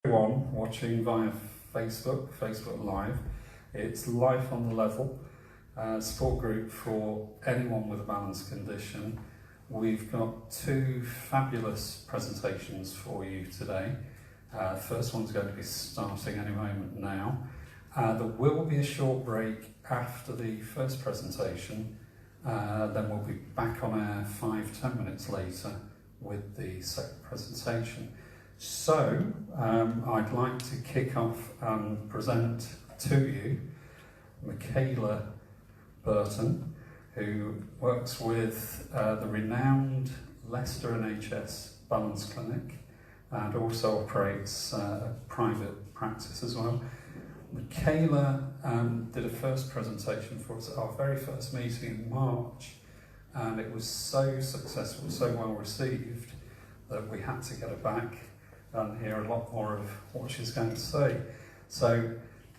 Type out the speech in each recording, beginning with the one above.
Everyone watching via Facebook Live. It's Life on the Level, support group for anyone with a balance condition. We've got two fabulous presentations for you today. The first one's going to be starting any moment now. There will be a short break after the first presentation, then we'll be back on air 5-10 minutes later with the second presentation. So, I'd like to kick off and present to you Michaela Burton, who works with the renowned Leicester NHS Balance Clinic and also operates a private practice as well. Michaela did a first presentation for us at our very first meeting in March, and it was so successful, so well received, that we had to get her back and hear a lot more of what she's going to say. So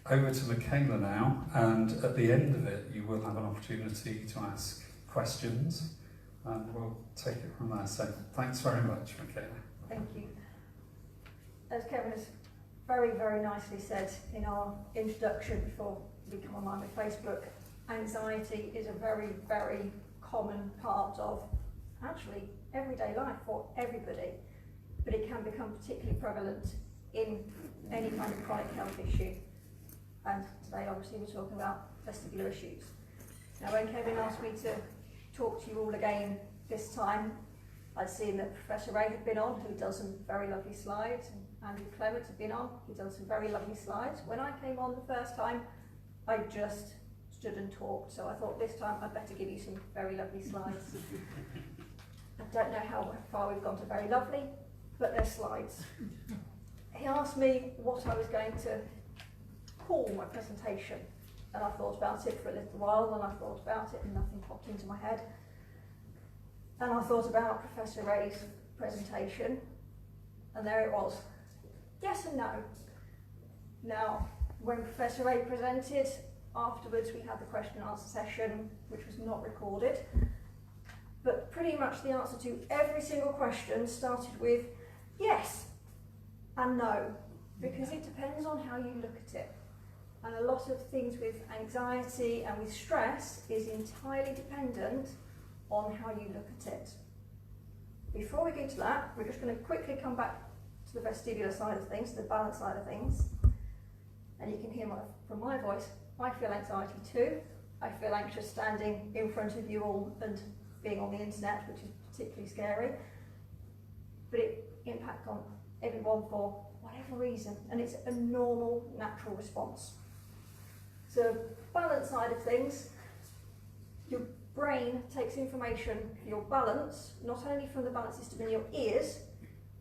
over to Michaela now, and at the end of it you will have an opportunity to ask questions and we'll take it from there. So thanks very much, Michaela. Thank you. As Kevin has very, very nicely said in our introduction before we come online with Facebook, anxiety is a very, very common part of actually everyday life for everybody. But it can become particularly prevalent in any kind of chronic health issue. And today, obviously, we're talking about vestibular issues. Now, when Kevin asked me to talk to you all again this time, I'd seen that Professor Ray had been on, who does some very lovely slides, and Andrew Clement had been on, who does some very lovely slides. When I came on the first time, I just stood and talked. So I thought this time I'd better give you some very lovely slides. I don't know how far we've gone to very lovely, but they're slides. He asked me what I was going to call my presentation, and I thought about it for a little while, and I thought about it and nothing popped into my head. And I thought about Professor Ray's presentation, and there it was. Yes and no. Now, when Professor Ray presented, afterwards we had the question and answer session, which was not recorded, but pretty much the answer to every single question started with yes and no, because it depends on how you look at it. And a lot of things with anxiety and with stress is entirely dependent on how you look at it. Before we get to that, we're just going to quickly come back to the vestibular side of things, the balance side of things. And you can hear from my voice, I feel anxiety too. I feel anxious standing in front of you all and being on the internet, which is particularly scary. But it impacts on everyone for whatever reason, and it's a normal, natural response. So, balance side of things, your brain takes information for your balance, not only from the balance system in your ears,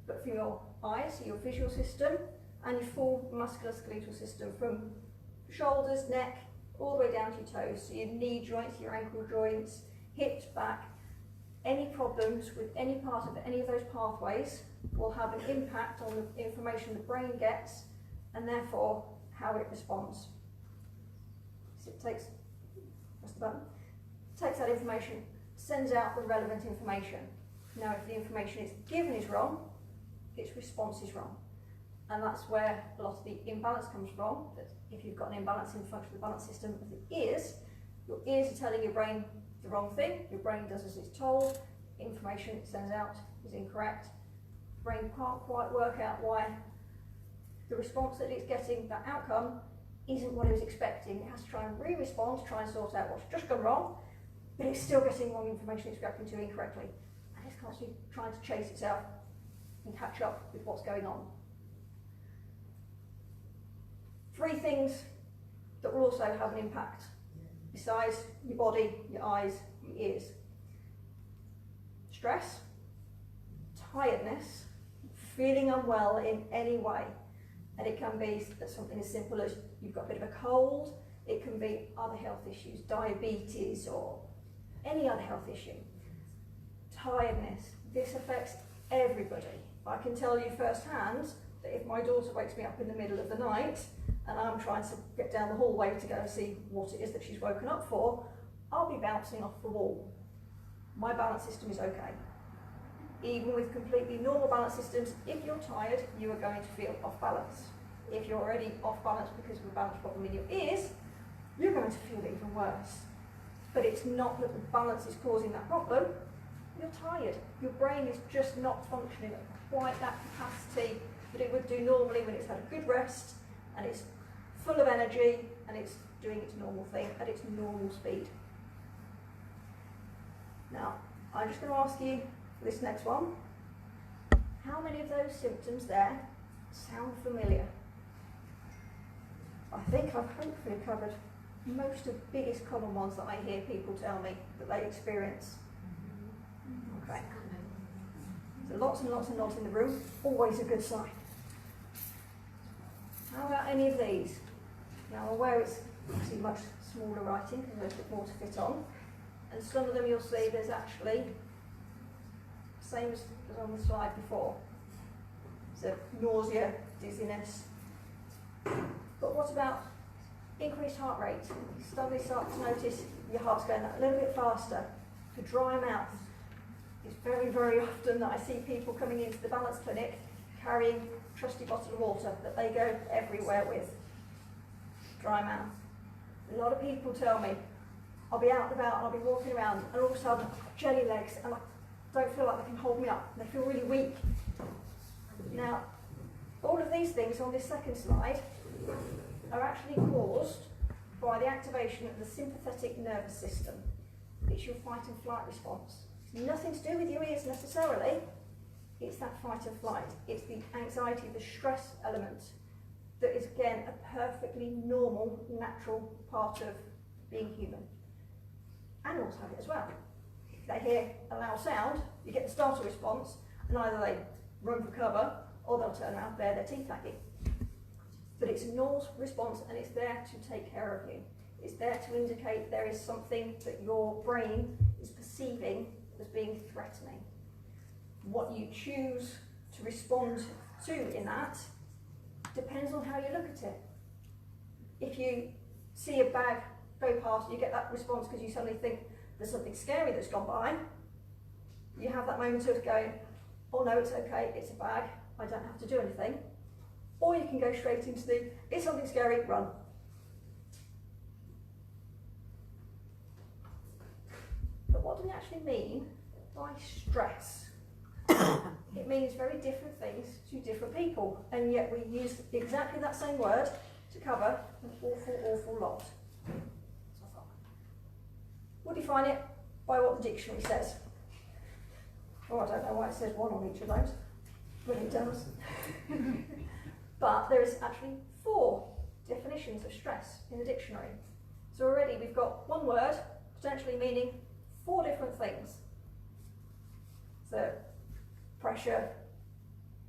but from your eyes, so your visual system, and your full musculoskeletal system, from shoulders, neck, all the way down to your toes. So your knee joints, your ankle joints, hips, back. Any problems with any part of any of those pathways will have an impact on the information the brain gets, and therefore how it responds. So it takes, press the button, takes that information, sends out the relevant information. Now, if the information it's given is wrong, its response is wrong. And that's where a lot of the imbalance comes from, that if you've got an imbalance in the function of the balance system of the ears, your ears are telling your brain the wrong thing, your brain does as it's told, information it sends out is incorrect. The brain can't quite work out why the response that it's getting, that outcome, isn't what it was expecting. It has to try and re-respond to try and sort out what's just gone wrong, but it's still getting wrong information it's reacting to incorrectly. And it's constantly trying to chase itself and catch up with what's going on. Three things that will also have an impact besides your body, your eyes, your ears. Stress, tiredness, feeling unwell in any way. And it can be something as simple as you've got a bit of a cold, it can be other health issues, diabetes or any other health issue. Tiredness, this affects everybody. I can tell you firsthand that if my daughter wakes me up in the middle of the night and I'm trying to get down the hallway to go and see what it is that she's woken up for, I'll be bouncing off the wall. My balance system is okay. Even with completely normal balance systems, if you're tired, you are going to feel off balance. If you're already off balance because of a balance problem in your ears, you're going to feel even worse. But it's not that the balance is causing that problem, you're tired. Your brain is just not functioning at quite that capacity that it would do normally when it's had a good rest and it's full of energy and it's doing its normal thing at its normal speed. Now, I'm just going to ask you for this next one, how many of those symptoms there sound familiar? I think I've hopefully covered most of the biggest common ones that I hear people tell me that they experience. Okay. So lots and lots and lots in the room, always a good sign. How about any of these? Now I'm aware it's obviously much smaller writing because there's a bit more to fit on. And some of them you'll see there's actually same as on the slide before. So nausea, dizziness. But what about increased heart rate? You suddenly start to notice your heart's going a little bit faster. To dry mouth. It's very, very often that I see people coming into the balance clinic carrying a trusty bottle of water that they go everywhere with. Dry mouth. A lot of people tell me, I'll be out and about and I'll be walking around and all of a sudden I've got jelly legs and I don't feel like they can hold me up. They feel really weak. Now, all of these things on this second slide are actually caused by the activation of the sympathetic nervous system. It's your fight and flight response. It's nothing to do with your ears necessarily. It's that fight and flight. It's the anxiety, the stress element that is, again, a perfectly normal, natural part of being human. Animals have it as well. If they hear a loud sound, you get the startle response, and either they run for cover or they'll turn around, bare their teeth at you. But it's a normal response and it's there to take care of you. It's there to indicate there is something that your brain is perceiving as being threatening. What you choose to respond to in that depends on how you look at it. If you see a bag go past, you get that response because you suddenly think there's something scary that's gone by. You have that moment of going, oh no, it's okay, it's a bag, I don't have to do anything. Or you can go straight into the, it's something scary, run. But what do we actually mean by stress? It means very different things to different people, and yet we use exactly that same word to cover an awful, awful lot. We'll define it by what the dictionary says. Oh, I don't know why it says one on each of those, but it does. But there is actually 4 definitions of stress in the dictionary. So already we've got one word potentially meaning 4 different things. So pressure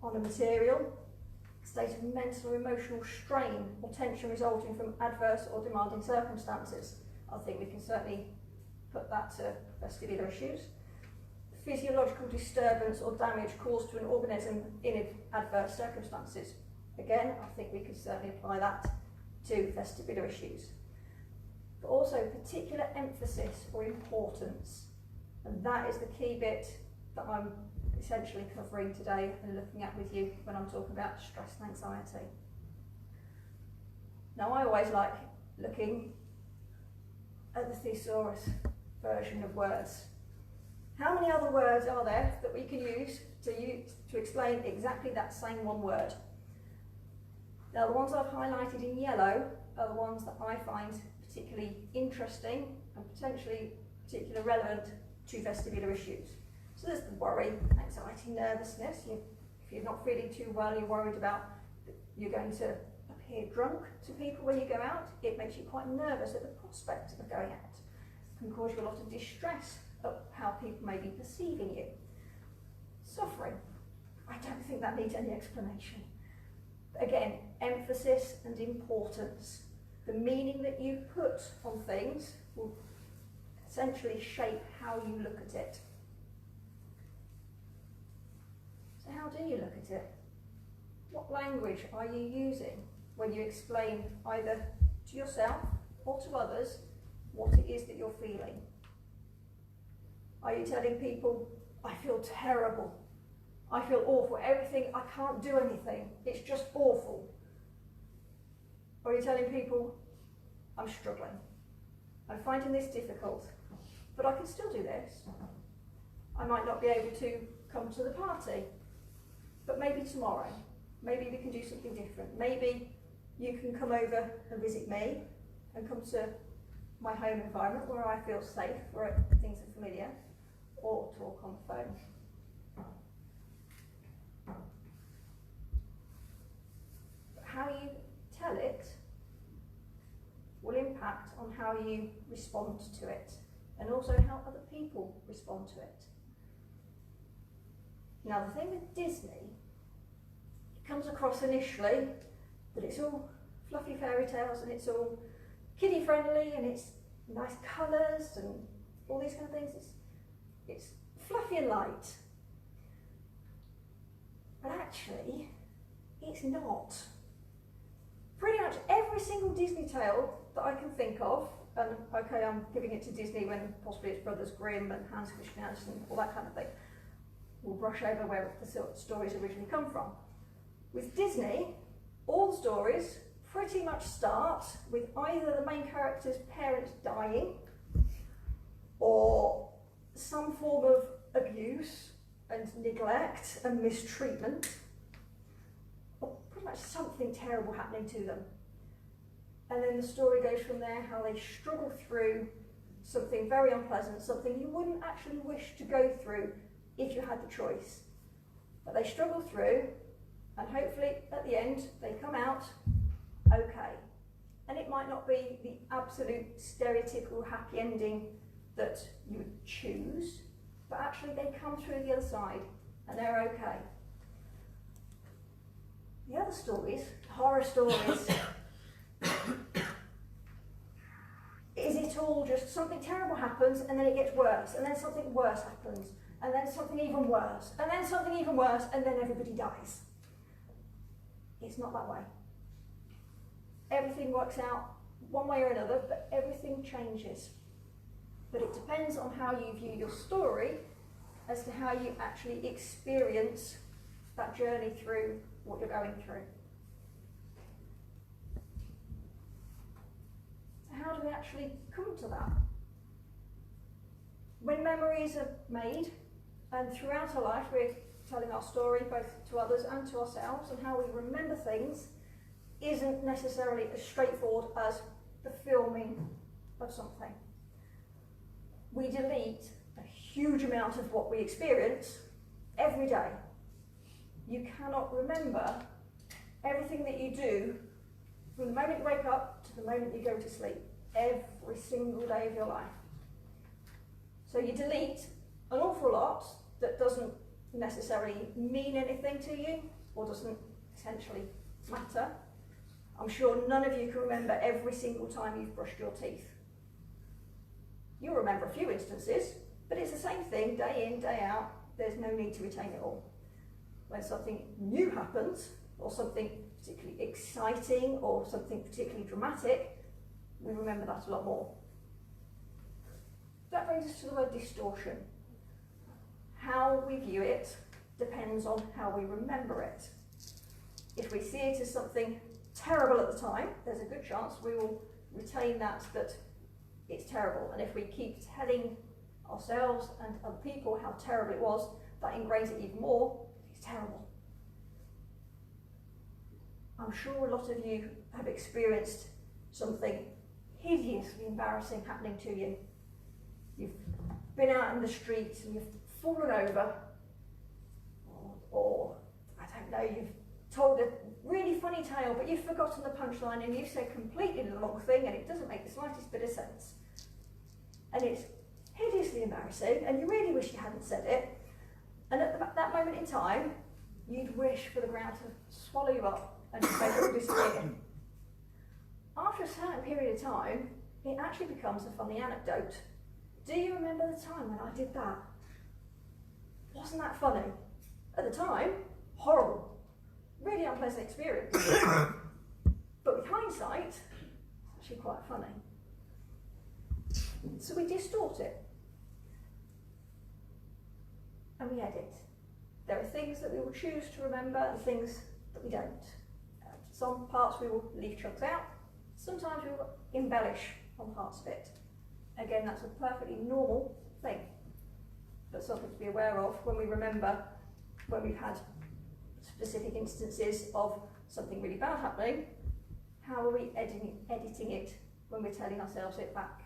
on a material, state of mental or emotional strain or tension resulting from adverse or demanding circumstances. I think we can certainly put that to vestibular issues. Physiological disturbance or damage caused to an organism in adverse circumstances. Again, I think we can certainly apply that to vestibular issues. But also particular emphasis or importance. And that is the key bit that I'm essentially covering today and looking at with you when I'm talking about stress and anxiety. Now, I always like looking at the thesaurus version of words. How many other words are there that we can use to explain exactly that same one word? Now, the ones I've highlighted in yellow are the ones that I find particularly interesting and potentially particularly relevant to vestibular issues. So there's the worry, anxiety, nervousness. If you're not feeling too well, you're worried about you're going to appear drunk to people when you go out. It makes you quite nervous at the prospect of going out. It can cause you a lot of distress at how people may be perceiving you. Suffering. I don't think that needs any explanation. Again, emphasis and importance. The meaning that you put on things will essentially shape how you look at it. So how do you look at it? What language are you using when you explain either to yourself or to others what it is that you're feeling? Are you telling people, I feel terrible. I feel awful. Everything, I can't do anything. It's just awful. Or you're telling people, I'm struggling. I'm finding this difficult, but I can still do this. I might not be able to come to the party, but maybe tomorrow. Maybe we can do something different. Maybe you can come over and visit me and come to my home environment where I feel safe, where things are familiar, or talk on the phone. But how you tell it will impact on how you respond to it, and also how other people respond to it. Now, the thing with Disney, it comes across initially that it's all fluffy fairy tales and it's all kiddie friendly and it's nice colours and all these kind of things. It's fluffy and light. But actually, it's not. Pretty much every single Disney tale that I can think of, and okay, I'm giving it to Disney when possibly it's Brothers Grimm and Hans Christian Andersen, all that kind of thing. We'll brush over where the stories originally come from. With Disney, all the stories pretty much start with either the main character's parents dying or some form of abuse and neglect and mistreatment, or pretty much something terrible happening to them. And then the story goes from there, how they struggle through something very unpleasant, something you wouldn't actually wish to go through if you had the choice. But they struggle through, and hopefully at the end they come out okay. And it might not be the absolute stereotypical happy ending that you would choose, but actually they come through the other side and they're okay. The other stories, horror stories, is it all just something terrible happens and then it gets worse, and then something worse happens, and then something even worse, and then something even worse, and then everybody dies? It's not that way. Everything works out one way or another, but everything changes. But it depends on how you view your story as to how you actually experience that journey through what you're going through. So how do we actually come to that? When memories are made, and throughout our life we're telling our story both to others and to ourselves, and how we remember things isn't necessarily as straightforward as the filming of something. We delete a huge amount of what we experience every day. You cannot remember everything that you do from the moment you wake up to the moment you go to sleep, every single day of your life. So you delete an awful lot that doesn't necessarily mean anything to you, or doesn't essentially matter. I'm sure none of you can remember every single time you've brushed your teeth. You'll remember a few instances, but it's the same thing day in, day out. There's no need to retain it all. When something new happens, or something particularly exciting, or something particularly dramatic, we remember that a lot more. That brings us to the word distortion. How we view it depends on how we remember it. If we see it as something terrible at the time, there's a good chance we will retain that it's terrible. And if we keep telling ourselves and other people how terrible it was, that ingrains it even more. It's terrible. I'm sure a lot of you have experienced something hideously embarrassing happening to you. You've been out in the streets and you've fallen over, or I don't know, you've told a really funny tale, but you've forgotten the punchline and you've said completely the wrong thing, and it doesn't make the slightest bit of sense. And it's hideously embarrassing, and you really wish you hadn't said it. And at that moment in time, you'd wish for the ground to swallow you up and make it all disappear. After a certain period of time, it actually becomes a funny anecdote. Do you remember the time when I did that? Wasn't that funny? At the time, horrible. Really unpleasant experience. But with hindsight, it's actually quite funny. So we distort it. And we edit. There are things that we will choose to remember and things that we don't. Some parts we will leave chunks out, sometimes we will embellish on parts of it. Again, that's a perfectly normal thing, but something to be aware of when we remember when we've had specific instances of something really bad happening. How are we editing it when we're telling ourselves it back?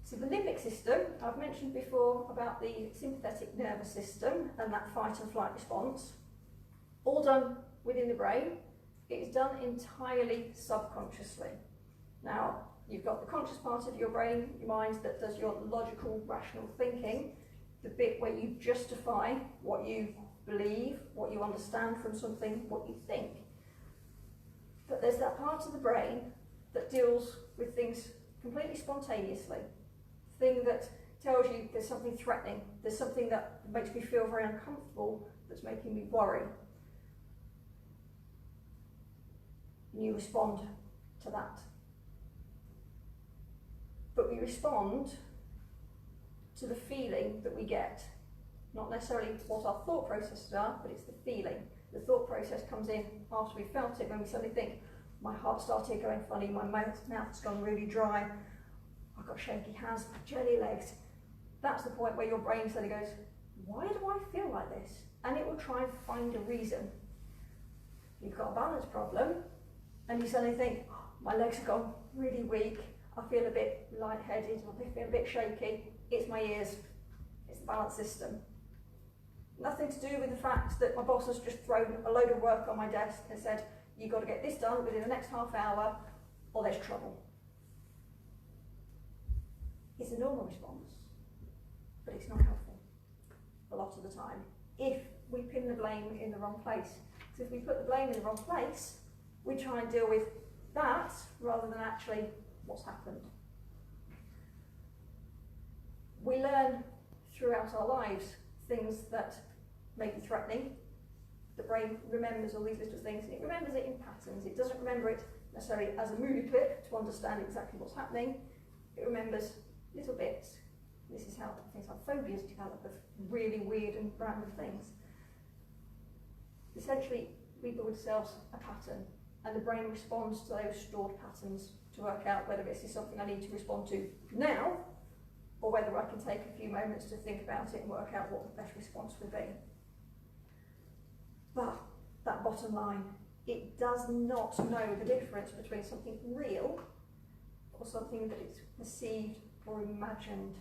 So the limbic system, I've mentioned before about the sympathetic nervous system and that fight and flight response, all done within the brain. It's done entirely subconsciously. Now, you've got the conscious part of your brain, your mind, that does your logical, rational thinking, the bit where you justify what you believe, what you understand from something, what you think. But there's that part of the brain that deals with things completely spontaneously. Thing that tells you there's something threatening, there's something that makes me feel very uncomfortable, that's making me worry. And you respond to that. But we respond to the feeling that we get. Not necessarily what our thought processes are, but it's the feeling. The thought process comes in after we felt it, when we suddenly think, my heart started going funny, my mouth's gone really dry, I've got shaky hands, jelly legs. That's the point where your brain suddenly goes, why do I feel like this? And it will try and find a reason. You've got a balance problem, and you suddenly think, oh, my legs have gone really weak, I feel a bit lightheaded, I feel a bit shaky. It's my ears, it's the balance system. Nothing to do with the fact that my boss has just thrown a load of work on my desk and said, you've got to get this done within the next half hour, or there's trouble. It's a normal response, but it's not helpful a lot of the time if we pin the blame in the wrong place. So if we put the blame in the wrong place, we try and deal with that rather than actually what's happened. We learn throughout our lives things that may be threatening. The brain remembers all these little things, and it remembers it in patterns. It doesn't remember it necessarily as a movie clip to understand exactly what's happening. It remembers little bits. This is how things like phobias develop, of really weird and random things. Essentially, we build ourselves a pattern, and the brain responds to those stored patterns to work out whether this is something I need to respond to now, or whether I can take a few moments to think about it and work out what the best response would be. But that bottom line, it does not know the difference between something real or something that is perceived or imagined.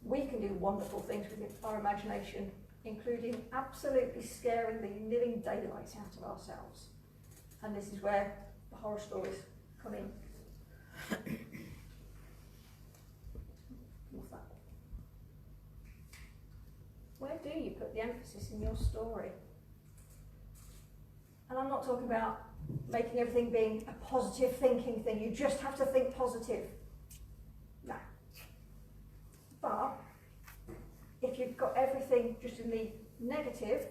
We can do wonderful things with our imagination, including absolutely scaring the living daylights out of ourselves. And this is where the horror stories come in. What's that? Where do you put the emphasis in your story? And I'm not talking about making everything being a positive thinking thing. You just have to think positive. No. But if you've got everything just in the negative,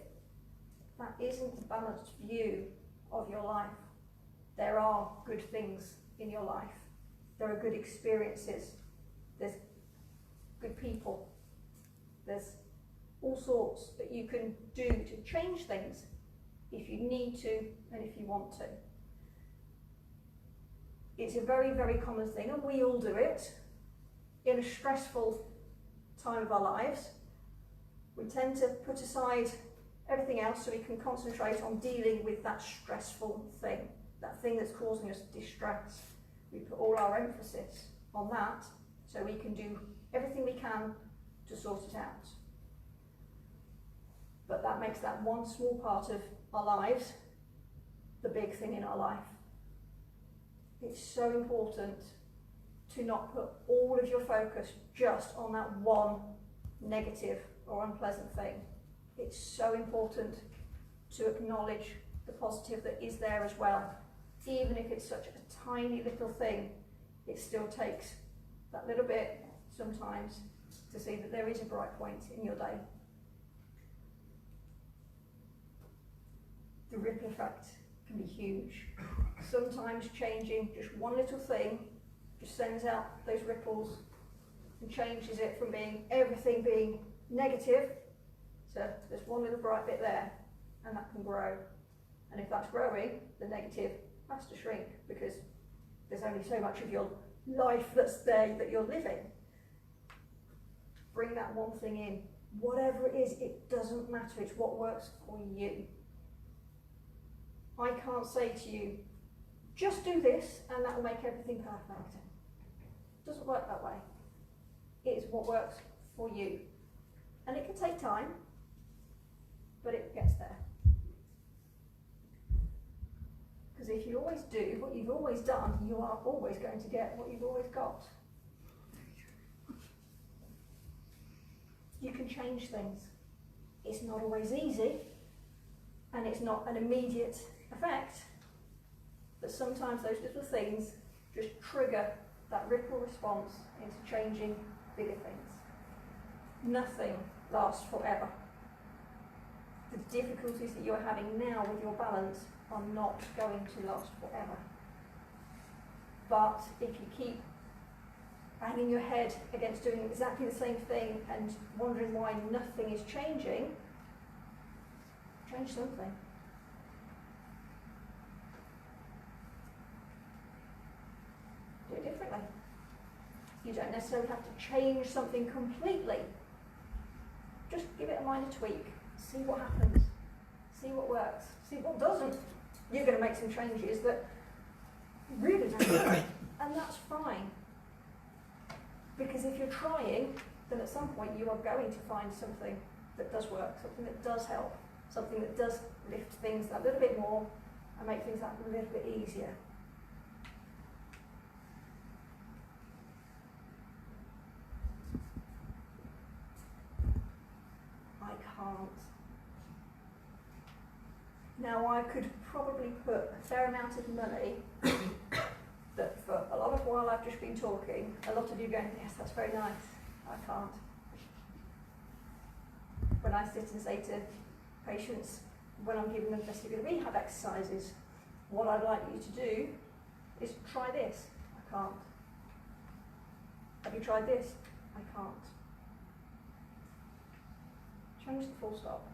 that isn't a balanced view of your life. There are good things in your life. There are good experiences. There's good people. There's all sorts that you can do to change things if you need to and if you want to. It's a very, very common thing, and we all do it in a stressful time of our lives. We tend to put aside everything else so we can concentrate on dealing with that stressful thing, that thing that's causing us distress. We put all our emphasis on that so we can do everything we can to sort it out. But that makes that one small part of our lives the big thing in our life. It's so important to not put all of your focus just on that one negative or unpleasant thing. It's so important to acknowledge the positive that is there as well. Even if it's such a tiny little thing, it still takes that little bit sometimes to see that there is a bright point in your day. The ripple effect can be huge. Sometimes changing just one little thing just sends out those ripples and changes it from being everything being negative to there's one little bright bit there, and that can grow. And if that's growing, the negative has to shrink because there's only so much of your life that's there that you're living. Bring that one thing in. Whatever it is, it doesn't matter. It's what works for you. I can't say to you, just do this and that will make everything perfect. It doesn't work that way. It's what works for you. And it can take time, but it gets there. Because if you always do what you've always done, you are always going to get what you've always got. You can change things. It's not always easy, and it's not an immediate effect, but sometimes those little things just trigger that ripple response into changing bigger things. Nothing lasts forever. The difficulties that you're having now with your balance are not going to last forever. But if you keep banging your head against doing exactly the same thing and wondering why nothing is changing, change something. Do it differently. You don't necessarily have to change something completely. Just give it a minor tweak. See what happens. See what works. See what doesn't. You're going to make some changes that really don't work, and that's fine. Because if you're trying, then at some point you are going to find something that does work, something that does help, something that does lift things a little bit more and make things that a little bit easier. I can't. Now I could probably put a fair amount of money that for a lot of while I've just been talking, a lot of you are going, yes, that's very nice. I can't. When I sit and say to patients, when I'm giving them vestibular rehab exercises, what I'd like you to do is try this. I can't. Have you tried this? I can't. Change the full stop.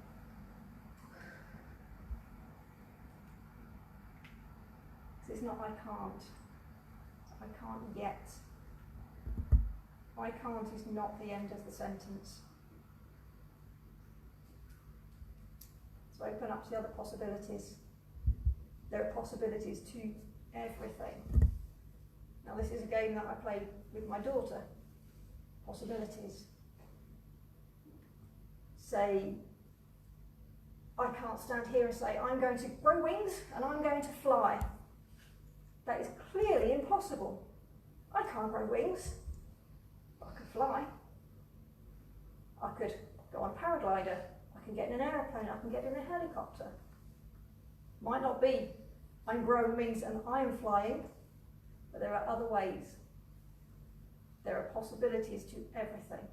It's not I can't. I can't yet. I can't is not the end of the sentence. So open up to the other possibilities. There are possibilities to everything. Now this is a game that I play with my daughter. Possibilities. Say, I can't stand here and say, I'm going to grow wings and I'm going to fly. That is clearly impossible. I can't grow wings. I could fly. I could go on a paraglider. I can get in an aeroplane. I can get in a helicopter. Might not be I'm growing wings and I'm flying, but there are other ways. There are possibilities to everything.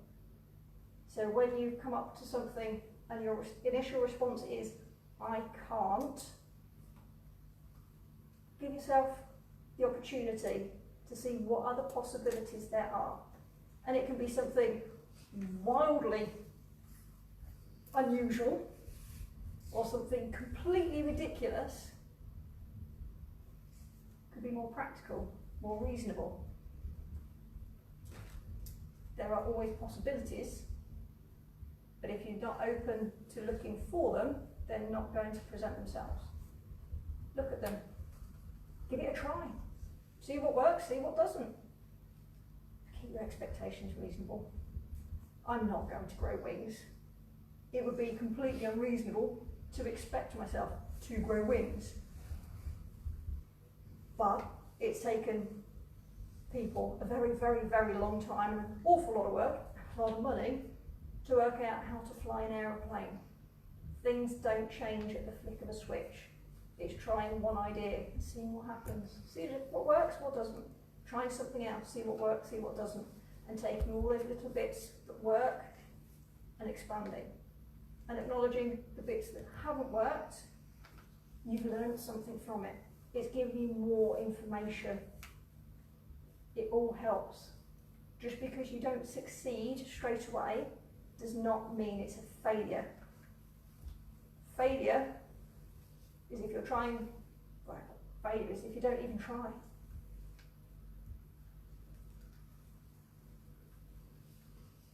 So when you come up to something and your initial response is, I can't, give yourself the opportunity to see what other possibilities there are. And it can be something wildly unusual or something completely ridiculous. Could be more practical, more reasonable. There are always possibilities, but if you're not open to looking for them, they're not going to present themselves. Look at them. Give it a try. See what works, see what doesn't. Keep your expectations reasonable. I'm not going to grow wings. It would be completely unreasonable to expect myself to grow wings. But it's taken people a very, very, very long time, an awful lot of work, a lot of money, to work out how to fly an aeroplane. Things don't change at the flick of a switch. It's trying one idea and seeing what happens. See what works, what doesn't. Trying something else, see what works, see what doesn't. And taking all those little bits that work and expanding. And acknowledging the bits that haven't worked, you've learned something from it. It's giving you more information. it all helps. Just because you don't succeed straight away does not mean it's a failure. Failure is if you're trying, well, failure is if you don't even try.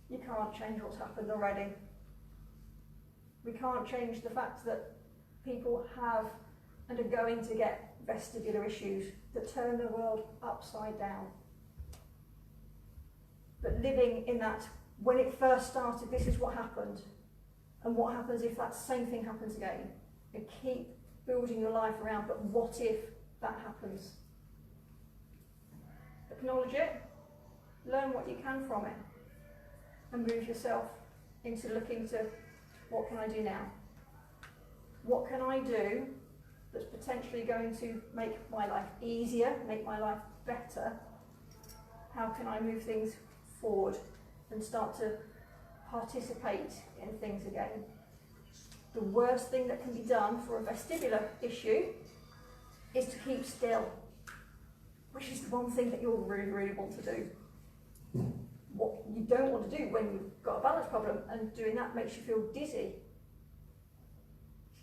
You can't change what's happened already. We can't change the fact that people have and are going to get vestibular issues that turn the world upside down. But living in that, when it first started, this is what happened. And what happens if that same thing happens again? And keep building your life around, but what if that happens? Acknowledge it, learn what you can from it, and move yourself into looking to, what can I do now? What can I do that's potentially going to make my life easier, make my life better? How can I move things forward and start to participate in things again? The worst thing that can be done for a vestibular issue is to keep still, which is the one thing that you'll really, really want to do. What you don't want to do when you've got a balance problem and doing that makes you feel dizzy.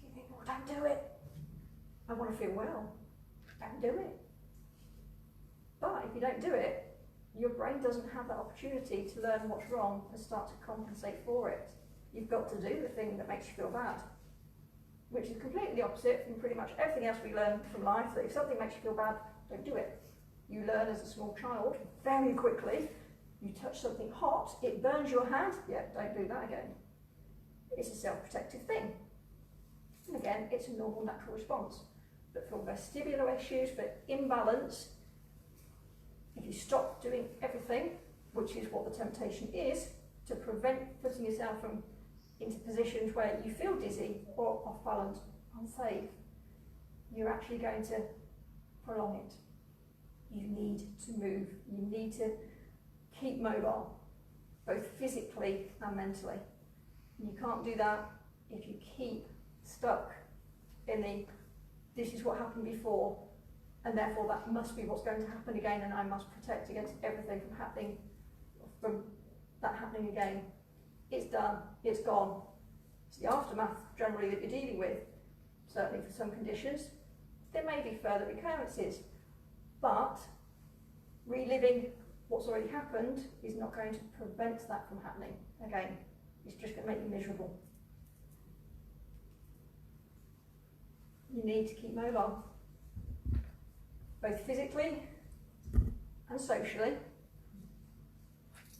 You think, well, don't do it. I want to feel well. Don't do it. But if you don't do it, your brain doesn't have that opportunity to learn what's wrong and start to compensate for it. You've got to do the thing that makes you feel bad, which is completely opposite from pretty much everything else we learn from life, that if something makes you feel bad, don't do it. You learn as a small child very quickly, you touch something hot, it burns your hand, yeah, don't do that again. It's a self-protective thing. And again, it's a normal, natural response. But for vestibular issues, for imbalance, if you stop doing everything, which is what the temptation is, to prevent putting yourself into positions where you feel dizzy or off balance, unsafe, you're actually going to prolong it. You need to move. You need to keep mobile, both physically and mentally. You can't do that if you keep stuck in the, this is what happened before, and therefore that must be what's going to happen again, and I must protect against everything from that happening again. It's done, it's gone. It's the aftermath generally that you're dealing with, certainly for some conditions. There may be further recurrences, but reliving what's already happened is not going to prevent that from happening again. It's just going to make you miserable. You need to keep mobile, both physically and socially.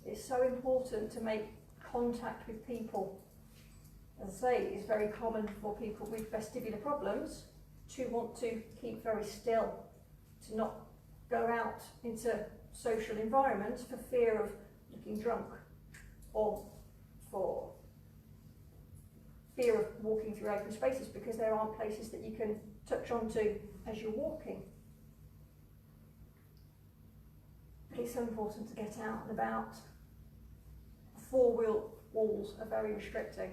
It's so important to make contact with people. As I say, it's very common for people with vestibular problems to want to keep very still, to not go out into social environments for fear of looking drunk, or for fear of walking through open spaces because there aren't places that you can touch onto as you're walking. But it's so important to get out and about. Four-wheel walls are very restricting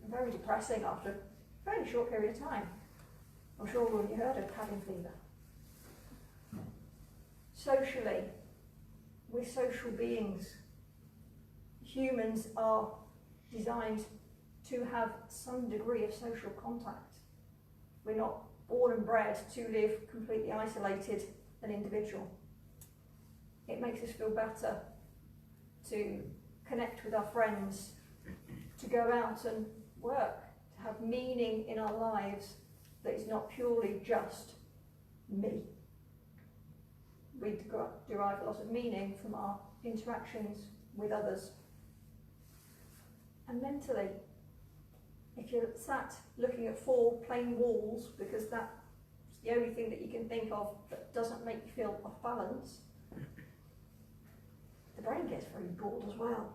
and very depressing after a fairly short period of time. I'm sure all of you heard of cabin fever. Socially, we're social beings. Humans are designed to have some degree of social contact. We're not born and bred to live completely isolated and individual. It makes us feel better to connect with our friends, to go out and work, to have meaning in our lives that is not purely just me. We derive a lot of meaning from our interactions with others. And mentally, if you're sat looking at four plain walls because that's the only thing that you can think of that doesn't make you feel off balance, the brain gets very bored as well.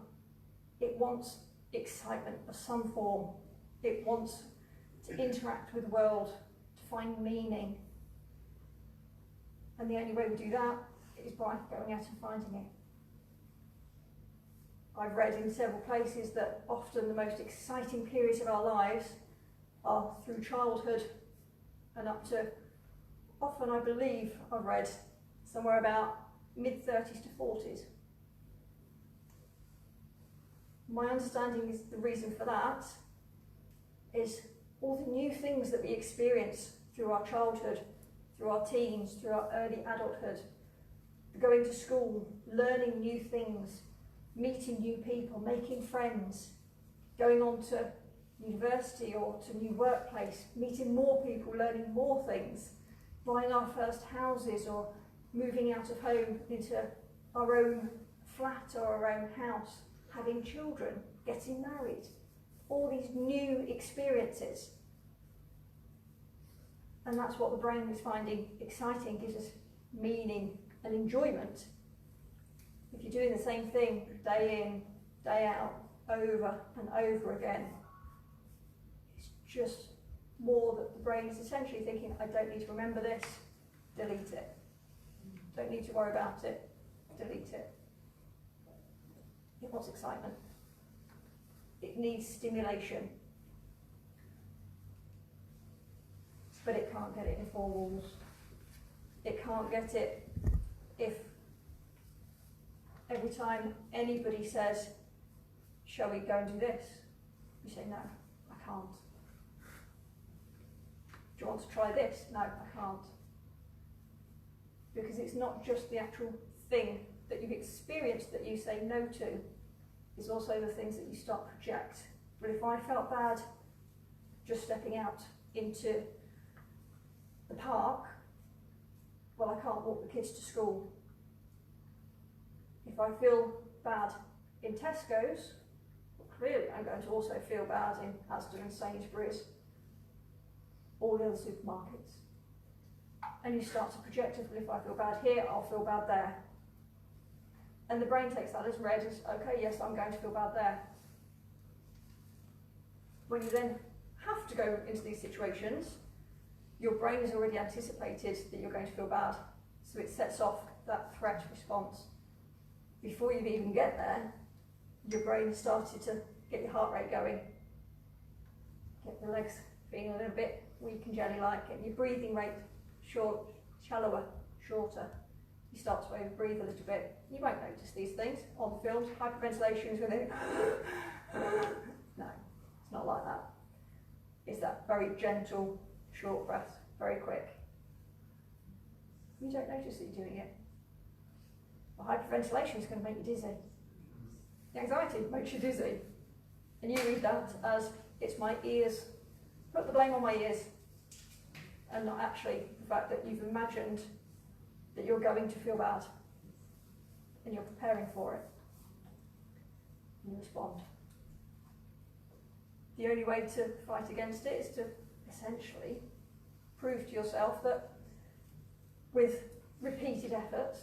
It wants excitement of some form. It wants to interact with the world, to find meaning. And the only way we do that is by going out and finding it. I've read in several places that often the most exciting periods of our lives are through childhood and up to, often I believe I've read somewhere about mid-30s to 40s. My understanding is the reason for that is all the new things that we experience through our childhood, through our teens, through our early adulthood, going to school, learning new things, meeting new people, making friends, going on to university or to new workplace, meeting more people, learning more things, buying our first houses or moving out of home into our own flat or our own house, having children, getting married, all these new experiences. And that's what the brain is finding exciting, gives us meaning and enjoyment. If you're doing the same thing day in, day out, over and over again, it's just more that the brain is essentially thinking, I don't need to remember this, delete it. Don't need to worry about it, delete it. It wants excitement. It needs stimulation. But it can't get it in four walls. It can't get it if every time anybody says, shall we go and do this? You say, no, I can't. Do you want to try this? No, I can't. Because it's not just the actual thing that you've experienced that you say no to, it's also the things that you start to project. But if I felt bad just stepping out into the park, well, I can't walk the kids to school. If I feel bad in Tesco's, well, clearly I'm going to also feel bad in Asda and Sainsbury's, all the other supermarkets. And you start to project it, well, if I feel bad here, I'll feel bad there. And the brain takes that as read as, okay, yes, I'm going to feel bad there. When you then have to go into these situations, your brain has already anticipated that you're going to feel bad, so it sets off that threat response. Before you even get there, your brain has started to get your heart rate going, get the legs feeling a little bit weak and jelly-like, get your breathing rate shallower, shorter. You start to over-breathe a little bit. You won't notice these things on films. Hyperventilation is going to no, it's not like that. It's that very gentle, short breath, very quick. You don't notice that you're doing it. Well, hyperventilation is going to make you dizzy. The anxiety makes you dizzy. And you read that as, it's my ears, put the blame on my ears, and not actually the fact that you've imagined that you're going to feel bad and you're preparing for it. You respond. The only way to fight against it is to essentially prove to yourself that with repeated efforts,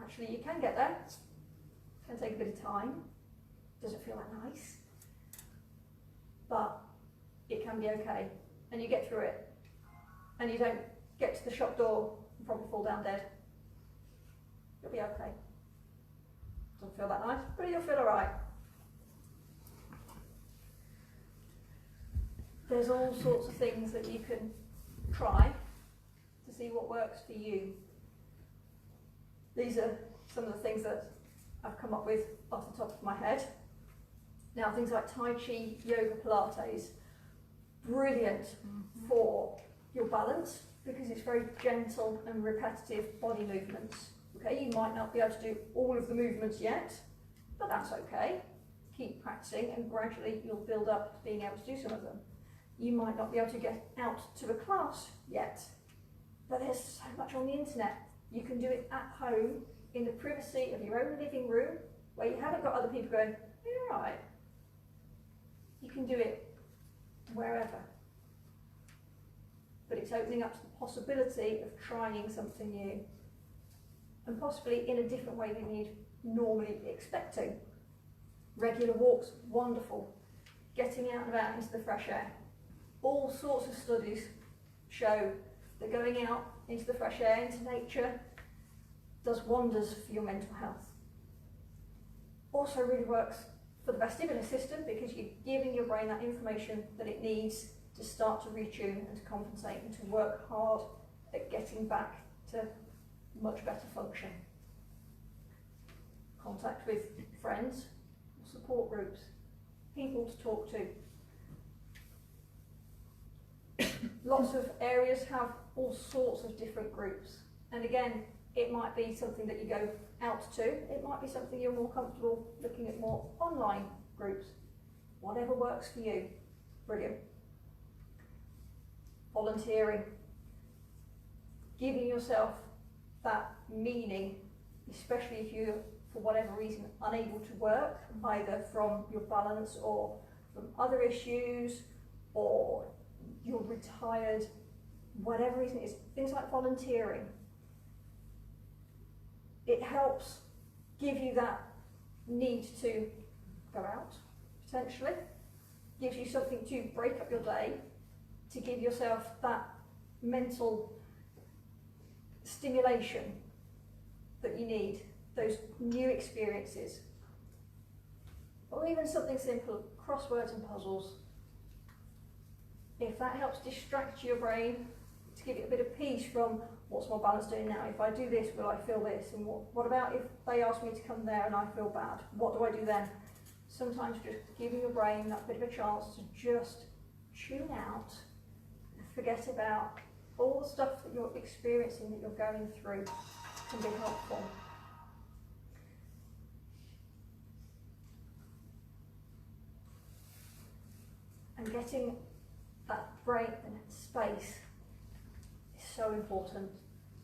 actually you can get there. It's going to take a bit of time. Doesn't feel that nice, but it can be okay, and you get through it. And you don't get to the shop door and probably fall down dead. You'll be okay. Doesn't feel that nice, but you'll feel alright. There's all sorts of things that you can try to see what works for you. These are some of the things that I've come up with off the top of my head. Now, things like Tai Chi, yoga, Pilates, brilliant for your balance, because it's very gentle and repetitive body movements. Okay, you might not be able to do all of the movements yet, but that's okay. Keep practicing and gradually you'll build up being able to do some of them. You might not be able to get out to a class yet, but there's so much on the internet. You can do it at home in the privacy of your own living room where you haven't got other people going, are you all right? You can do it wherever. But it's opening up to the possibility of trying something new, and possibly in a different way than you'd normally be expecting. Regular walks, wonderful. Getting out and about into the fresh air. All sorts of studies show that going out into the fresh air, into nature, does wonders for your mental health. Also really works for the vestibular system, because you're giving your brain that information that it needs to start to retune and to compensate and to work hard at getting back to much better function. contact with friends, support groups, people to talk to. Lots of areas have all sorts of different groups, and again, it might be something that you go out to, it might be something you're more comfortable looking at more online groups. Whatever works for you, brilliant. Volunteering, giving yourself that meaning, especially if you're, for whatever reason, unable to work, either from your balance or from other issues, or you're retired, whatever reason it is, things like volunteering. It helps give you that need to go out, potentially, gives you something to break up your day, to give yourself that mental stimulation that you need, those new experiences. Or even something simple, crosswords and puzzles. If that helps distract your brain, to give it a bit of peace from what's my balance doing now? If I do this, will I feel this? And what about if they ask me to come there and I feel bad? What do I do then? Sometimes just giving your brain that bit of a chance to just tune out, forget about all the stuff that you're experiencing, that you're going through, can be helpful. And getting that break and space is so important,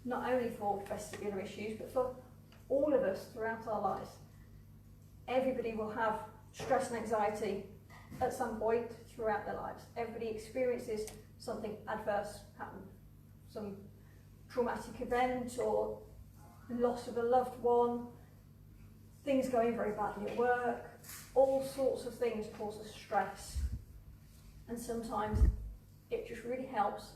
not only for vestibular issues, but for all of us throughout our lives. Everybody will have stress and anxiety at some point throughout their lives. Everybody experiences something adverse happen, some traumatic event or loss of a loved one, things going very badly at work, all sorts of things cause us stress. And sometimes it just really helps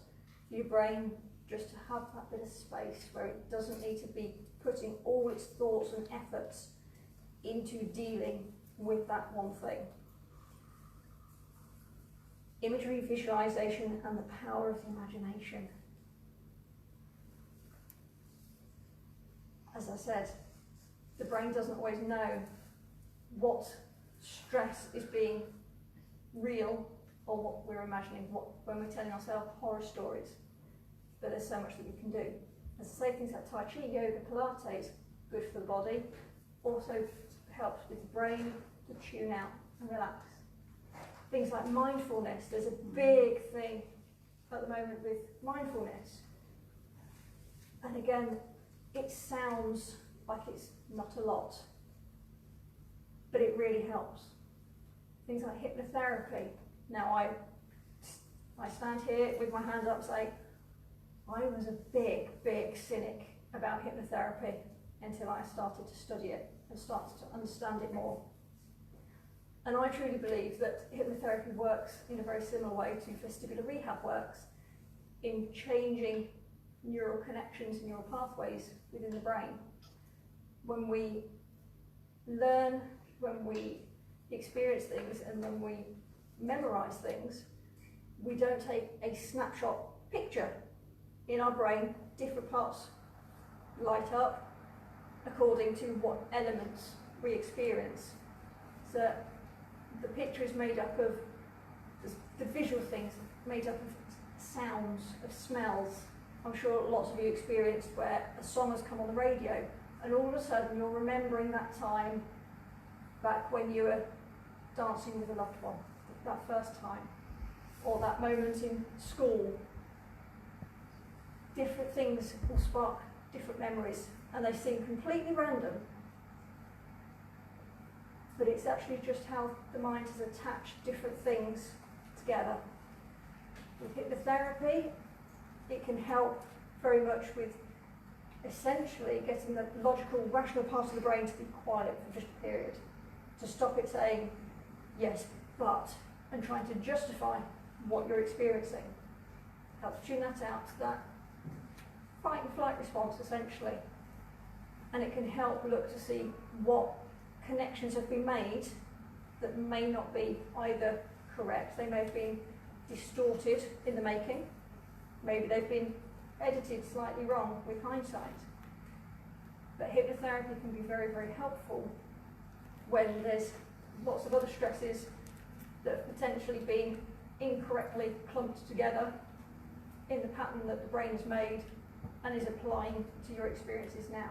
for your brain just to have that bit of space where it doesn't need to be putting all its thoughts and efforts into dealing with that one thing. Imagery, visualization, and the power of the imagination. As I said, the brain doesn't always know what stress is being real or what we're imagining, when we're telling ourselves horror stories. But there's so much that we can do. As I say, things like Tai Chi, yoga, Pilates, good for the body, also helps with the brain to tune out and relax. Things like mindfulness, there's a big thing at the moment with mindfulness. And again, it sounds like it's not a lot, but it really helps. Things like hypnotherapy. Now I stand here with my hand up saying, I was a big cynic about hypnotherapy until I started to study it and started to understand it more. And I truly believe that hypnotherapy works in a very similar way to vestibular rehab works, in changing neural connections, neural pathways within the brain. When we learn, when we experience things, and when we memorize things, we don't take a snapshot picture. In our brain, different parts light up according to what elements we experience. So the picture is made up of the visual things, made up of sounds, of smells. I'm sure lots of you experienced where a song has come on the radio and all of a sudden you're remembering that time back when you were dancing with a loved one, that first time, or that moment in school. Different things will spark different memories, and they seem completely random, but it's actually just how the mind has attached different things together. With hypnotherapy, it can help very much with essentially getting the logical, rational part of the brain to be quiet for just a period, to stop it saying yes, but, and trying to justify what you're experiencing. Helps tune that out, that fight and flight response essentially. And it can help look to see what connections have been made that may not be either correct. They may have been distorted in the making. Maybe they've been edited slightly wrong with hindsight. But hypnotherapy can be very, very helpful when there's lots of other stresses that have potentially been incorrectly clumped together in the pattern that the brain has made and is applying to your experiences now.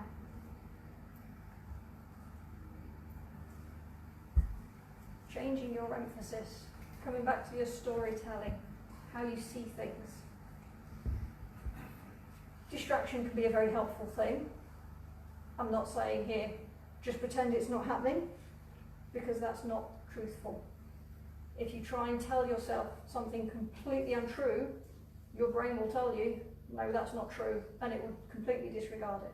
Changing your emphasis, coming back to your storytelling, how you see things. Distraction can be a very helpful thing. I'm not saying here, just pretend it's not happening, because that's not truthful. If you try and tell yourself something completely untrue, your brain will tell you, no, that's not true, and it will completely disregard it.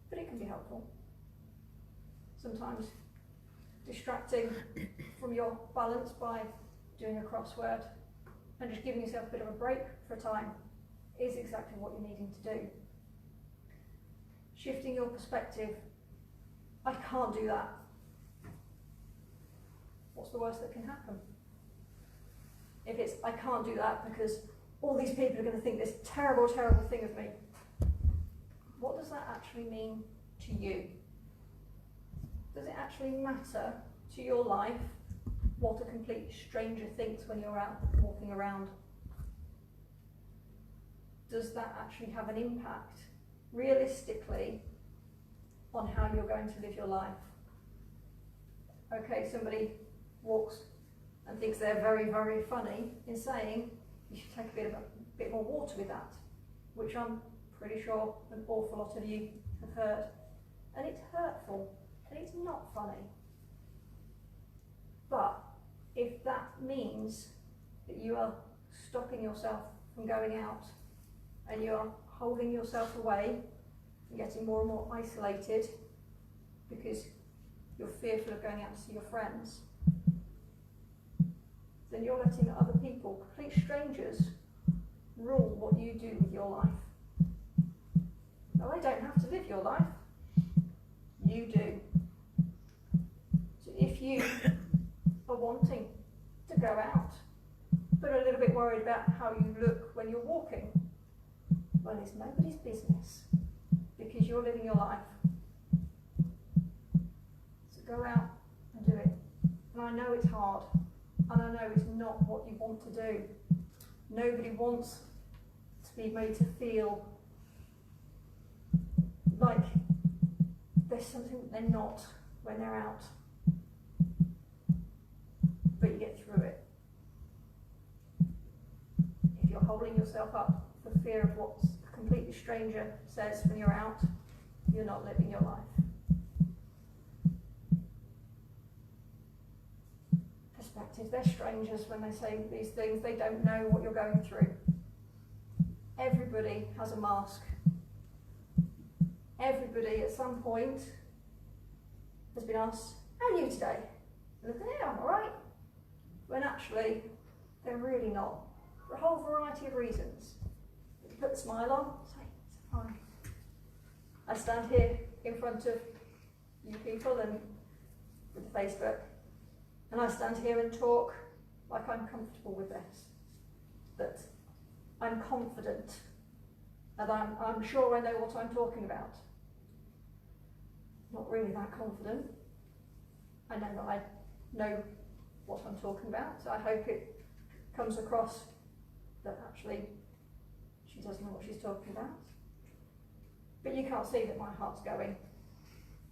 But it can be helpful. Sometimes distracting from your balance by doing a crossword and just giving yourself a bit of a break for a time is exactly what you're needing to do. Shifting your perspective, I can't do that. What's the worst that can happen? If it's, I can't do that because all these people are going to think this terrible, terrible thing of me. What does that actually mean to you? Does it actually matter to your life what a complete stranger thinks when you're out walking around? Does that actually have an impact, realistically, on how you're going to live your life? Okay, somebody walks and thinks they're very, very funny in saying you should take a bit more water with that, which I'm pretty sure an awful lot of you have heard. And it's hurtful, and it's not funny. But if that means that you are stopping yourself from going out and you're holding yourself away and getting more and more isolated because you're fearful of going out to see your friends, then you're letting other people, complete strangers, rule what you do with your life. Now, they don't have to live your life. You do. So if you are wanting to go out, but are a little bit worried about how you look when you're walking, well, it's nobody's business, because you're living your life. So go out and do it. And I know it's hard, and I know it's not what you want to do. Nobody wants to be made to feel like there's something that they're not when they're out. But you get through it. If you're holding yourself up for fear of what a completely stranger says when you're out, you're not living your life. Perspective, they're strangers when they say these things. They don't know what you're going through. Everybody has a mask. Everybody at some point has been asked, how are you today? Look at it, I'm alright. When actually, they're really not. For a whole variety of reasons. You put the smile on, say, it's fine. I stand here in front of you people and with the Facebook, and I stand here and talk like I'm comfortable with this. That I'm confident, and I'm sure I know what I'm talking about. Not really that confident. I know that I know what I'm talking about, so I hope it comes across that actually she does know what she's talking about. But you can't see that my heart's going,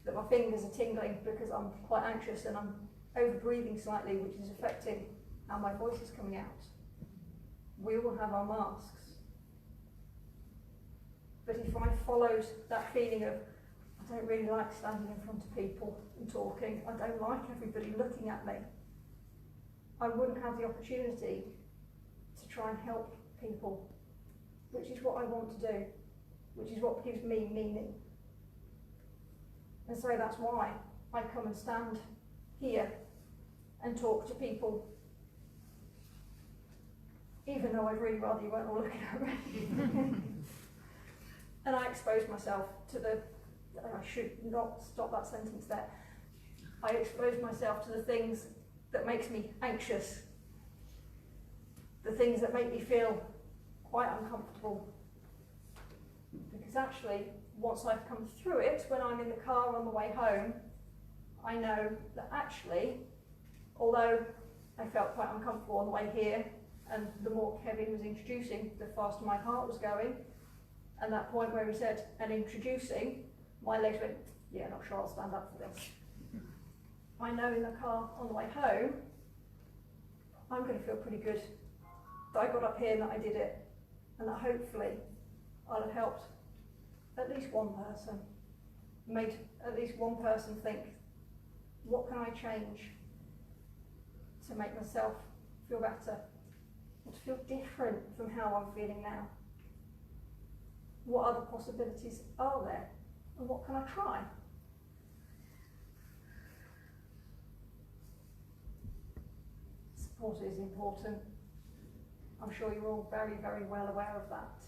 that my fingers are tingling because I'm quite anxious and I'm over breathing slightly, which is affecting how my voice is coming out. We all have our masks. But if I followed that feeling of, I don't really like standing in front of people and talking, I don't like everybody looking at me, I wouldn't have the opportunity to try and help people, which is what I want to do, which is what gives me meaning. And so that's why I come and stand here and talk to people, even though I'd really rather you weren't all looking at me. And I expose myself to I should not stop that sentence there. I expose myself to the things that makes me anxious, the things that make me feel quite uncomfortable, Because actually, once I've come through it, when I'm in the car on the way home, I know that actually, although I felt quite uncomfortable on the way here, and the more Kevin was introducing, the faster my heart was going. And that point where he said, and introducing, my legs went, yeah, not sure I'll stand up for this. I know in the car on the way home, I'm going to feel pretty good that I got up here and that I did it, and that hopefully I'll have helped at least one person, made at least one person think, what can I change to make myself feel better, or to feel different from how I'm feeling now? What other possibilities are there, and what can I try? Support is important. I'm sure you're all very, very well aware of that.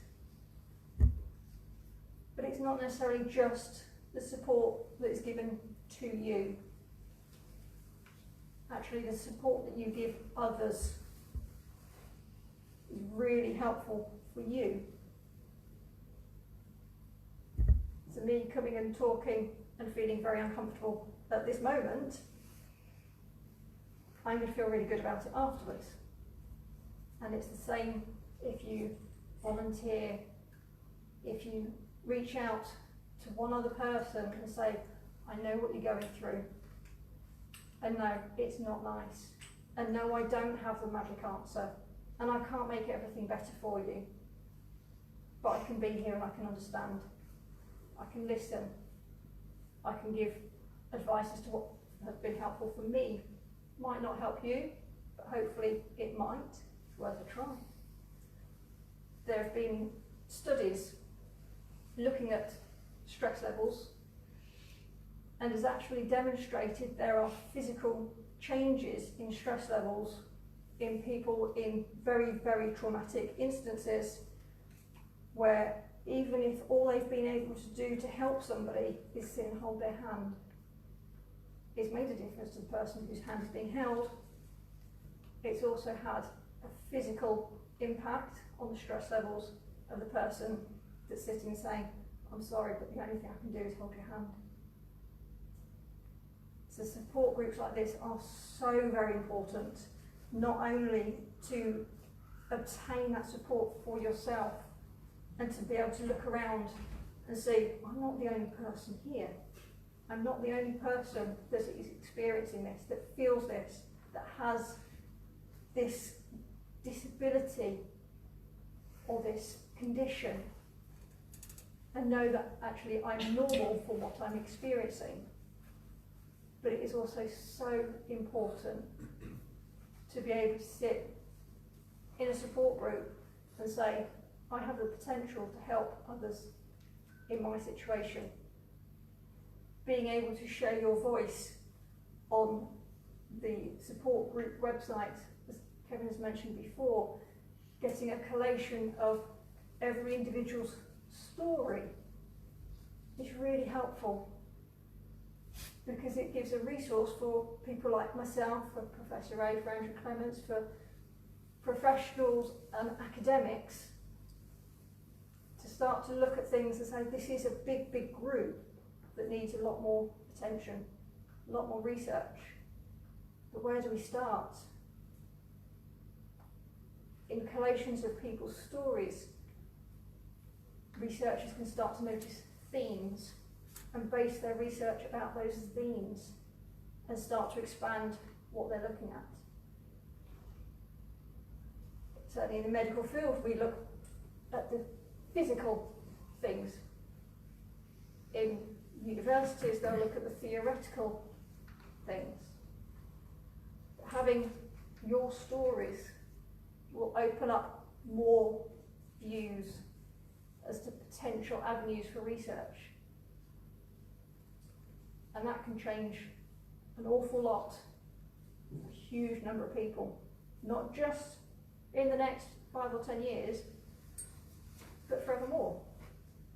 But it's not necessarily just the support that is given to you. Actually, the support that you give others is really helpful for you. So me coming and talking and feeling very uncomfortable at this moment, I'm going to feel really good about it afterwards. And it's the same if you volunteer, if you reach out to one other person and say, I know what you're going through, and no, it's not nice, and no, I don't have the magic answer, and I can't make everything better for you, but I can be here and I can understand, I can listen, I can give advice as to what has been helpful for me. Might not help you, but hopefully it might. It's worth a try. There have been studies looking at stress levels, and has actually demonstrated there are physical changes in stress levels in people in very, very traumatic instances, where even if all they've been able to do to help somebody is sit and hold their hand, it's made a difference to the person whose hand is being held. It's also had a physical impact on the stress levels of the person that's sitting and saying, I'm sorry, but the only thing I can do is hold your hand. So support groups like this are so very important, not only to obtain that support for yourself and to be able to look around and see, I'm not the only person here. I'm not the only person that is experiencing this, that feels this, that has this disability or this condition, and know that actually I'm normal for what I'm experiencing. But it is also so important to be able to sit in a support group and say, I have the potential to help others in my situation. Being able to share your voice on the support group website, as Kevin has mentioned before, getting a collation of every individual's story is really helpful, because it gives a resource for people like myself, for Professor A, for Andrew Clements, for professionals and academics, to start to look at things and say, this is a big, big group that needs a lot more attention, a lot more research. But where do we start? In collations of people's stories, researchers can start to notice themes and base their research about those themes and start to expand what they're looking at. Certainly in the medical field, we look at the physical things. In universities, they'll look at the theoretical things. Having your stories will open up more views as to potential avenues for research. And that can change an awful lot, a huge number of people, not just in the next 5 or 10 years, but forevermore.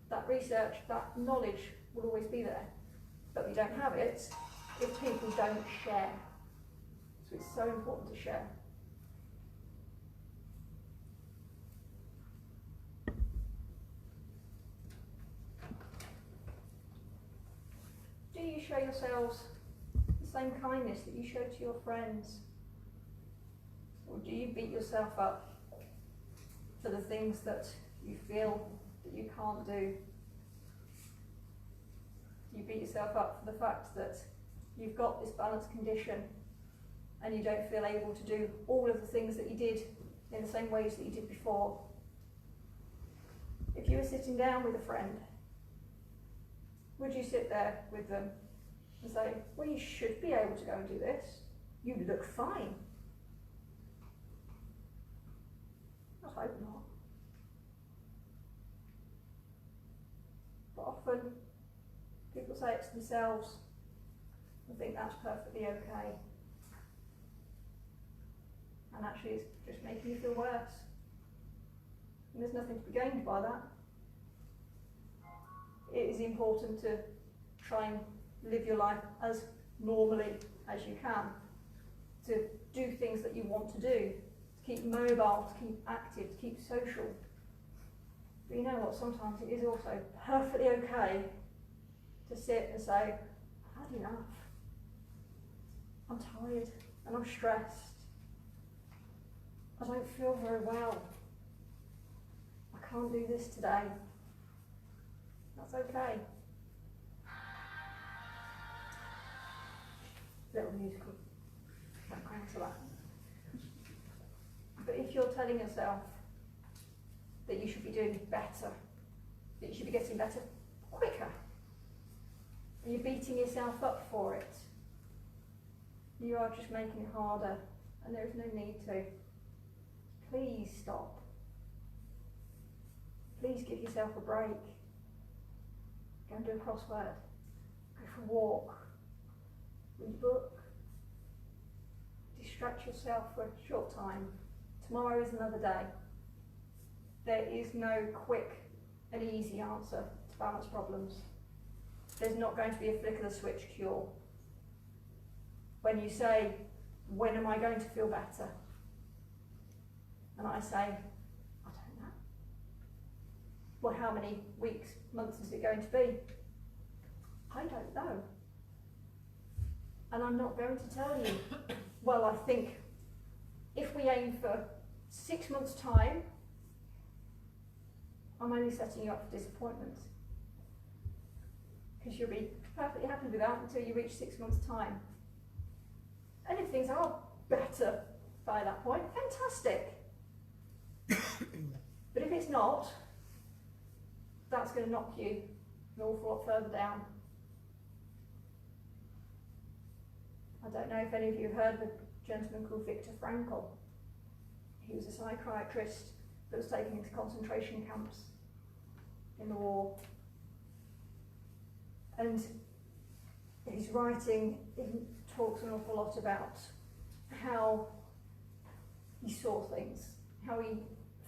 That research, that knowledge will always be there, but we don't have it if people don't share. So it's so important to share. yourselves the same kindness that you show to your friends? Or do you beat yourself up for the things that you feel that you can't do? Do you beat yourself up for the fact that you've got this balanced condition and you don't feel able to do all of the things that you did in the same ways that you did before? If you were sitting down with a friend, would you sit there with them and say, well, you should be able to go and do this. You look fine. I hope not. But often people say it to themselves and think that's perfectly okay. And actually it's just making you feel worse. And there's nothing to be gained by that. It is important to try and live your life as normally as you can, to do things that you want to do, to keep mobile, to keep active, to keep social. But you know what, sometimes it is also perfectly okay to sit and say, I've had enough. I'm tired and I'm stressed. I don't feel very well. I can't do this today. That's okay. Little musical background to that. But if you're telling yourself that you should be doing better, that you should be getting better quicker, and you're beating yourself up for it, you are just making it harder, and there is no need to. Please stop. Please give yourself a break. Go and do a crossword. Go for a walk. Read a book. Distract yourself for a short time. Tomorrow is another day. There is no quick and easy answer to balance problems. There's not going to be a flick of the switch cure. When you say, when am I going to feel better? And I say, I don't know. Well, how many weeks, months is it going to be? I don't know. And I'm not going to tell you, well, I think if we aim for 6 months' time, I'm only setting you up for disappointment. Because you'll be perfectly happy with that until you reach 6 months' time. And if things are better by that point, fantastic. But if it's not, that's going to knock you an awful lot further down. I don't know if any of you have heard of a gentleman called Viktor Frankl. He was a psychiatrist that was taken into concentration camps in the war. And his writing talks an awful lot about how he saw things, how he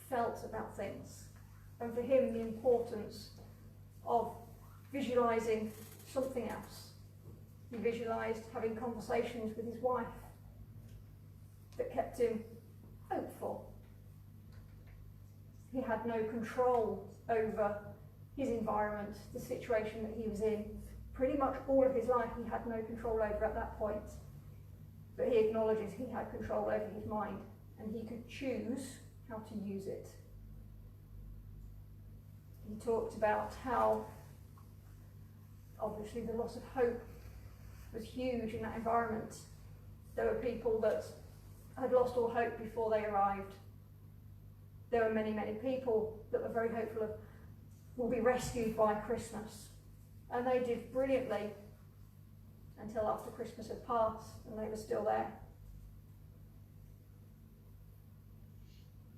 felt about things, and for him the importance of visualising something else. He visualised having conversations with his wife that kept him hopeful. He had no control over his environment, the situation that he was in. Pretty much all of his life he had no control over at that point. But he acknowledges he had control over his mind and he could choose how to use it. He talked about how obviously the loss of hope was huge in that environment. There were people that had lost all hope before they arrived. There were many, many people that were very hopeful of will be rescued by Christmas. And they did brilliantly until after Christmas had passed and they were still there.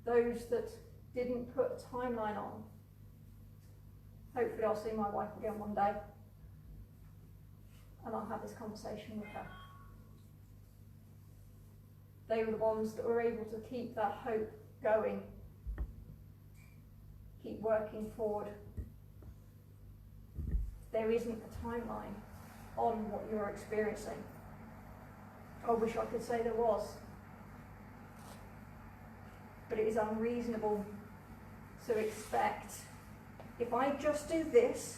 Those that didn't put a timeline on, hopefully I'll see my wife again one day and I'll have this conversation with her. They were the ones that were able to keep that hope going, keep working forward. There isn't a timeline on what you're experiencing. I wish I could say there was. But it is unreasonable to expect, if I just do this,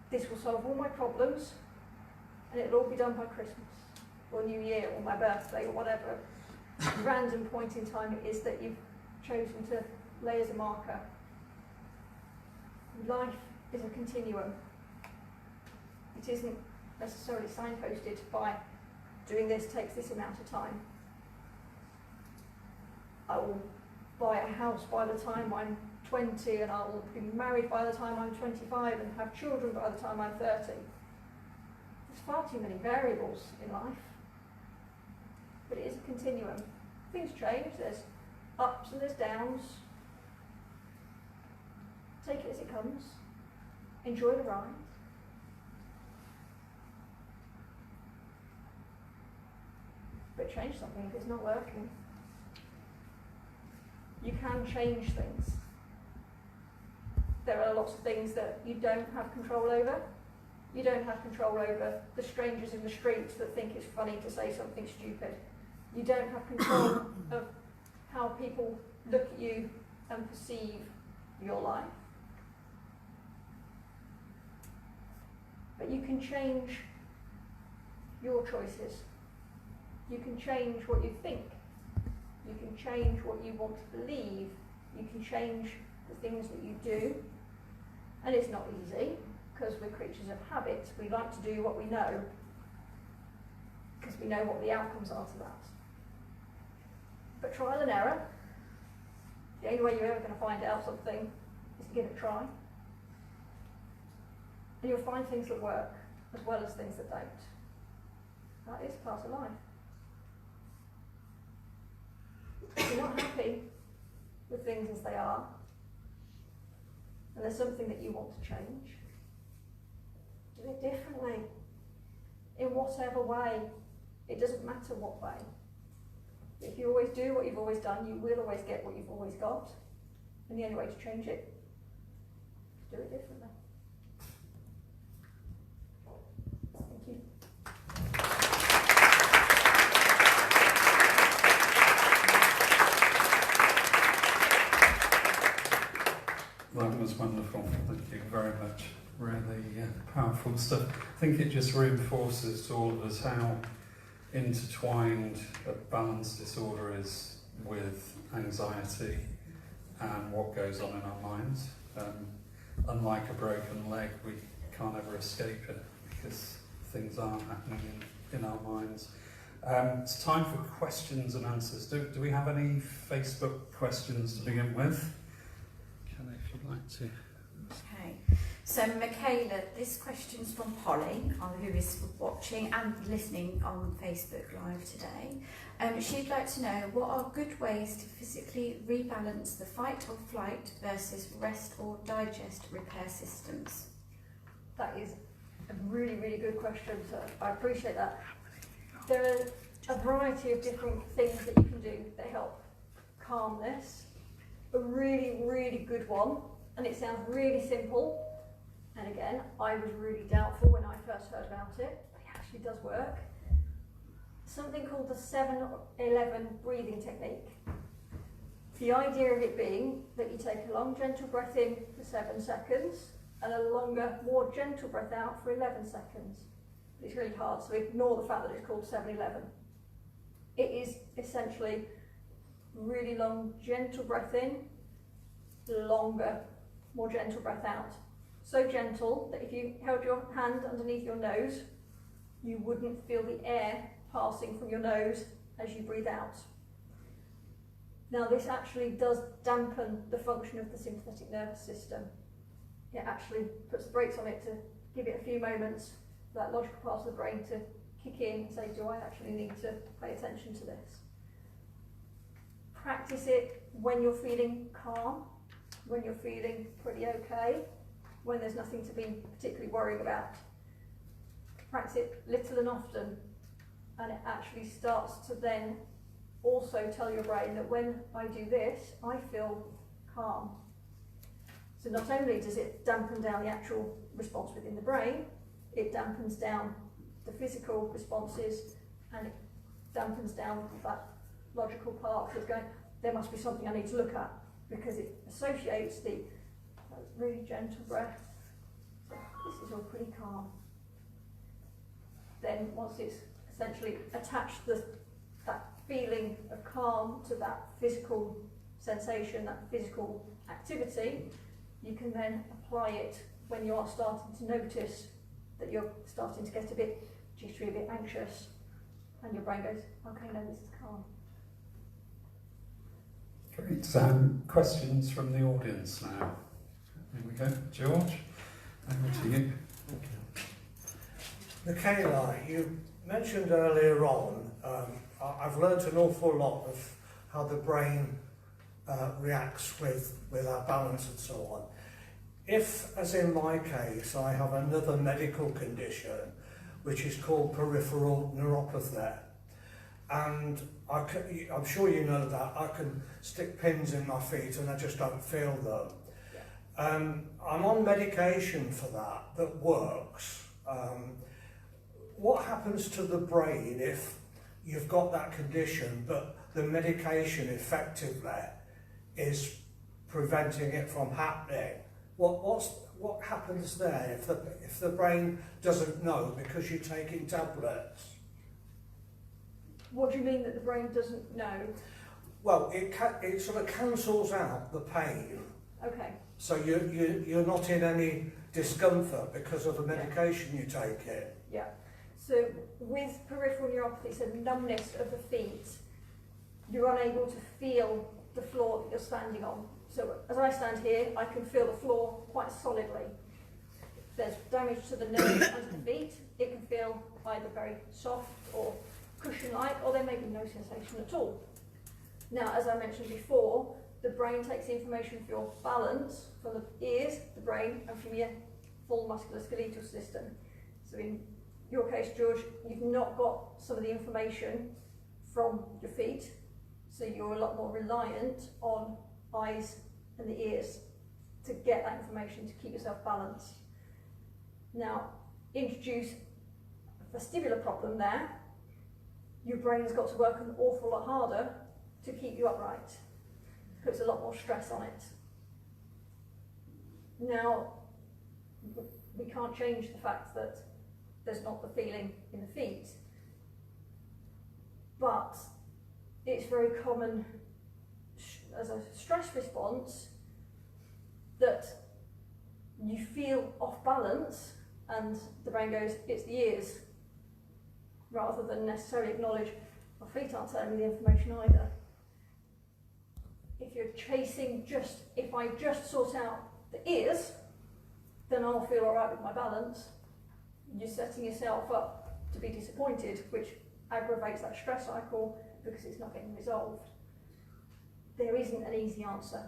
this will solve all my problems, and it'll all be done by Christmas or New Year or my birthday or whatever random point in time it is that you've chosen to lay as a marker. Life is a continuum. It isn't necessarily signposted by doing this takes this amount of time. I will buy a house by the time I'm 20 and I will be married by the time I'm 25 and have children by the time I'm 30. There's far too many variables in life, but it is a continuum. Things change, there's ups and there's downs. Take it as it comes, enjoy the ride. But change something if it's not working. You can change things. There are lots of things that you don't have control over. You don't have control over the strangers in the street that think it's funny to say something stupid. You don't have control of how people look at you and perceive your life. But you can change your choices. You can change what you think. You can change what you want to believe. You can change the things that you do. And it's not easy, because we're creatures of habit. We like to do what we know, because we know what the outcomes are to that. But trial and error, the only way you're ever going to find out something is to give it a try. And you'll find things that work, as well as things that don't. That is part of life. If you're not happy with things as they are, and there's something that you want to change, do it differently. In whatever way. It doesn't matter what way. If you always do what you've always done, you will always get what you've always got. And the only way to change it is do it differently. Thank you. That was wonderful. Thank you very much. Really powerful stuff. I think it just reinforces to all of us how intertwined a balance disorder is with anxiety and what goes on in our minds. Unlike a broken leg, we can't ever escape it because things are happening in our minds. It's time for questions and answers. Do we have any Facebook questions to begin with? Kelly, if you'd like to. Okay, so Michaela, this question's from Polly, who is watching and listening on Facebook Live today. She'd like to know, what are good ways to physically rebalance the fight or flight versus rest or digest repair systems? That is a really, really good question, so I appreciate that. There are a variety of different things that you can do that help calm this. A really, really good one, and it sounds really simple, and again, I was really doubtful when I first heard about it, but it actually does work. Something called the 7-11 breathing technique. The idea of it being that you take a long, gentle breath in for 7 seconds, and a longer, more gentle breath out for 11 seconds. It's really hard, so ignore the fact that it's called 7-11. It is essentially really long, gentle breath in, longer, more gentle breath out. So gentle that if you held your hand underneath your nose, you wouldn't feel the air passing from your nose as you breathe out. Now this actually does dampen the function of the sympathetic nervous system. It actually puts the brakes on it to give it a few moments for that logical part of the brain to kick in and say, do I actually need to pay attention to this? Practice it when you're feeling calm, when you're feeling pretty okay, when there's nothing to be particularly worrying about. Practice it little and often, and it actually starts to then also tell your brain that when I do this, I feel calm. So not only does it dampen down the actual response within the brain, it dampens down the physical responses, and it dampens down that logical part that's going, there must be something I need to look at, because it associates the really gentle breath. So this is all pretty calm. then once it's essentially attached that feeling of calm to that physical sensation, that physical activity, you can then apply it when you are starting to notice that you're starting to get a bit jittery, a bit anxious, and your brain goes, okay, no, this is calm. Great. Questions from the audience now. Here we go. George, over to you. Michaela, you mentioned earlier on, I've learnt an awful lot of how the brain reacts with our balance and so on. If, as in my case, I have another medical condition which is called peripheral neuropathy, and I'm sure you know that, I can stick pins in my feet and I just don't feel them. I'm on medication for that works. What happens to the brain if you've got that condition but the medication effectively is preventing it from happening? What happens there if the brain doesn't know because you're taking tablets? What do you mean that the brain doesn't know? Well, it sort of cancels out the pain. Okay. So you're not in any discomfort because of the medication you take in. Yeah. So with peripheral neuropathy, so numbness of the feet, you're unable to feel the floor that you're standing on. So as I stand here, I can feel the floor quite solidly. If there's damage to the nerves under the feet, it can feel either very soft or cushion-like, or there may be no sensation at all. Now, as I mentioned before, the brain takes the information for your balance from the ears, the brain, and from your full musculoskeletal system. So in your case, George, you've not got some of the information from your feet, so you're a lot more reliant on eyes and the ears to get that information to keep yourself balanced. Now, introduce a vestibular problem there, your brain's got to work an awful lot harder to keep you upright. Puts a lot more stress on it. Now, we can't change the fact that there's not the feeling in the feet, but it's very common as a stress response that you feel off balance and the brain goes, it's the ears, rather than necessarily acknowledge my feet aren't telling me the information either. If you're chasing if I just sort out the ears, then I'll feel alright with my balance. You're setting yourself up to be disappointed, which aggravates that stress cycle because it's not getting resolved. There isn't an easy answer.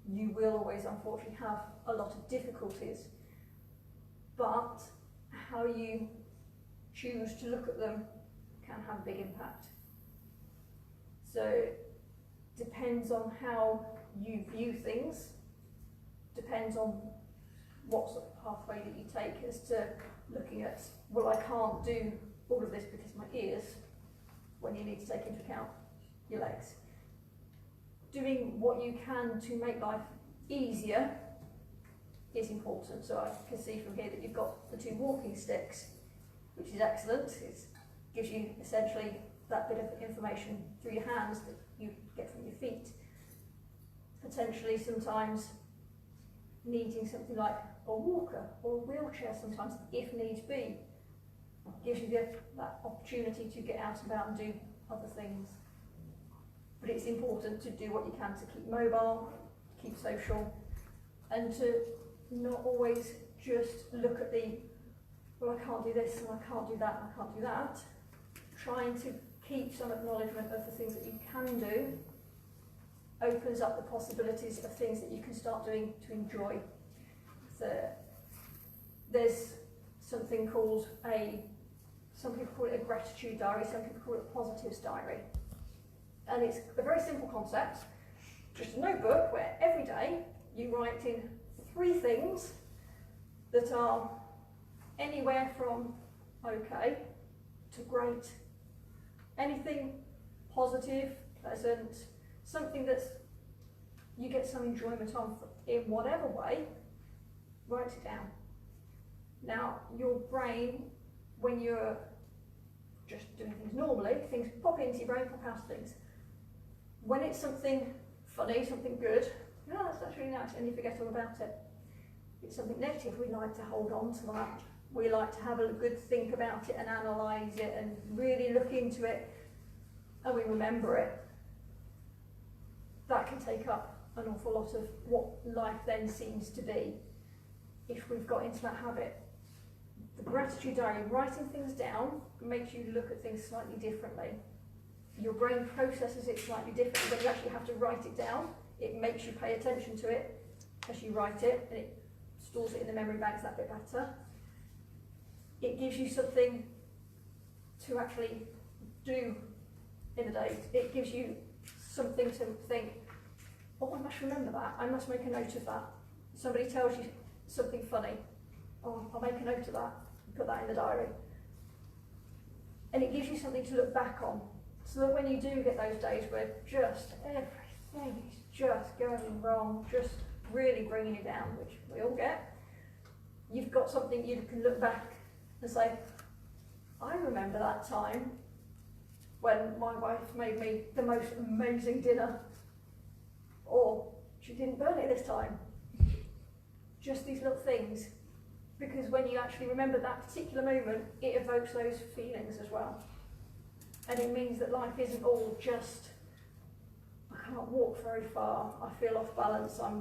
You will always, unfortunately, have a lot of difficulties, but how you choose to look at them can have a big impact. So, depends on how you view things, depends on what sort of pathway that you take as to looking at, well, I can't do all of this because of my ears, when you need to take into account your legs. Doing what you can to make life easier is important. So I can see from here that you've got the 2 walking sticks, which is excellent. It gives you essentially that bit of information through your hands that you get from your feet. Potentially sometimes needing something like a walker or a wheelchair sometimes, if needs be, gives you that opportunity to get out and about and do other things. But it's important to do what you can to keep mobile, keep social, and to not always just look at well, I can't do this, and I can't do that, and I can't do that. Trying to keep some acknowledgement of the things that you can do opens up the possibilities of things that you can start doing to enjoy. So there's something called some people call it a gratitude diary, some people call it a positives diary. And it's a very simple concept, just a notebook where every day you write in 3 things that are anywhere from okay to great. Anything positive, pleasant, something that you get some enjoyment on in whatever way, write it down. Now, your brain when you're just doing things normally, things pop into your brain, pop out of things. When it's something funny, something good, that's really nice, and you forget all about it. If it's something negative, we like to hold on to that. We like to have a good think about it and analyse it and really look into it, and we remember it. That can take up an awful lot of what life then seems to be if we've got into that habit. The gratitude diary, writing things down, makes you look at things slightly differently. Your brain processes it slightly differently when you actually have to write it down. It makes you pay attention to it as you write it, and it stores it in the memory banks that bit better. It gives you something to actually do in the day. It gives you something to think, oh, I must remember that, I must make a note of that. Somebody tells you something funny, oh, I'll make a note of that, put that in the diary. And it gives you something to look back on, so that when you do get those days where just everything is just going wrong, just really bringing you down, which we all get, you've got something you can look back and say, I remember that time when my wife made me the most amazing dinner, or she didn't burn it this time. Just these little things, because when you actually remember that particular moment, it evokes those feelings as well. And it means that life isn't all just, I can't walk very far, I feel off balance, I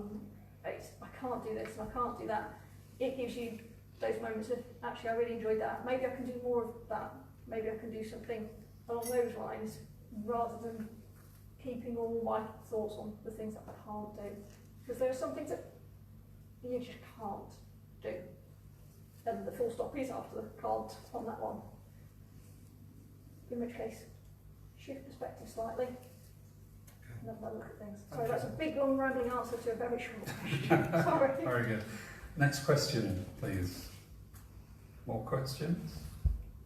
can't do this and I can't do that. It gives you those moments of, actually I really enjoyed that, maybe I can do more of that, maybe I can do something along those lines, rather than keeping all my thoughts on the things that I can't do. Because there are some things that you just can't do. And the full stop is after the can't on that one. In which case, shift perspective slightly and have a look at things. Sorry, that's a big, long, rambling answer to a very short question. Sorry. Very good. Next question, please. More questions?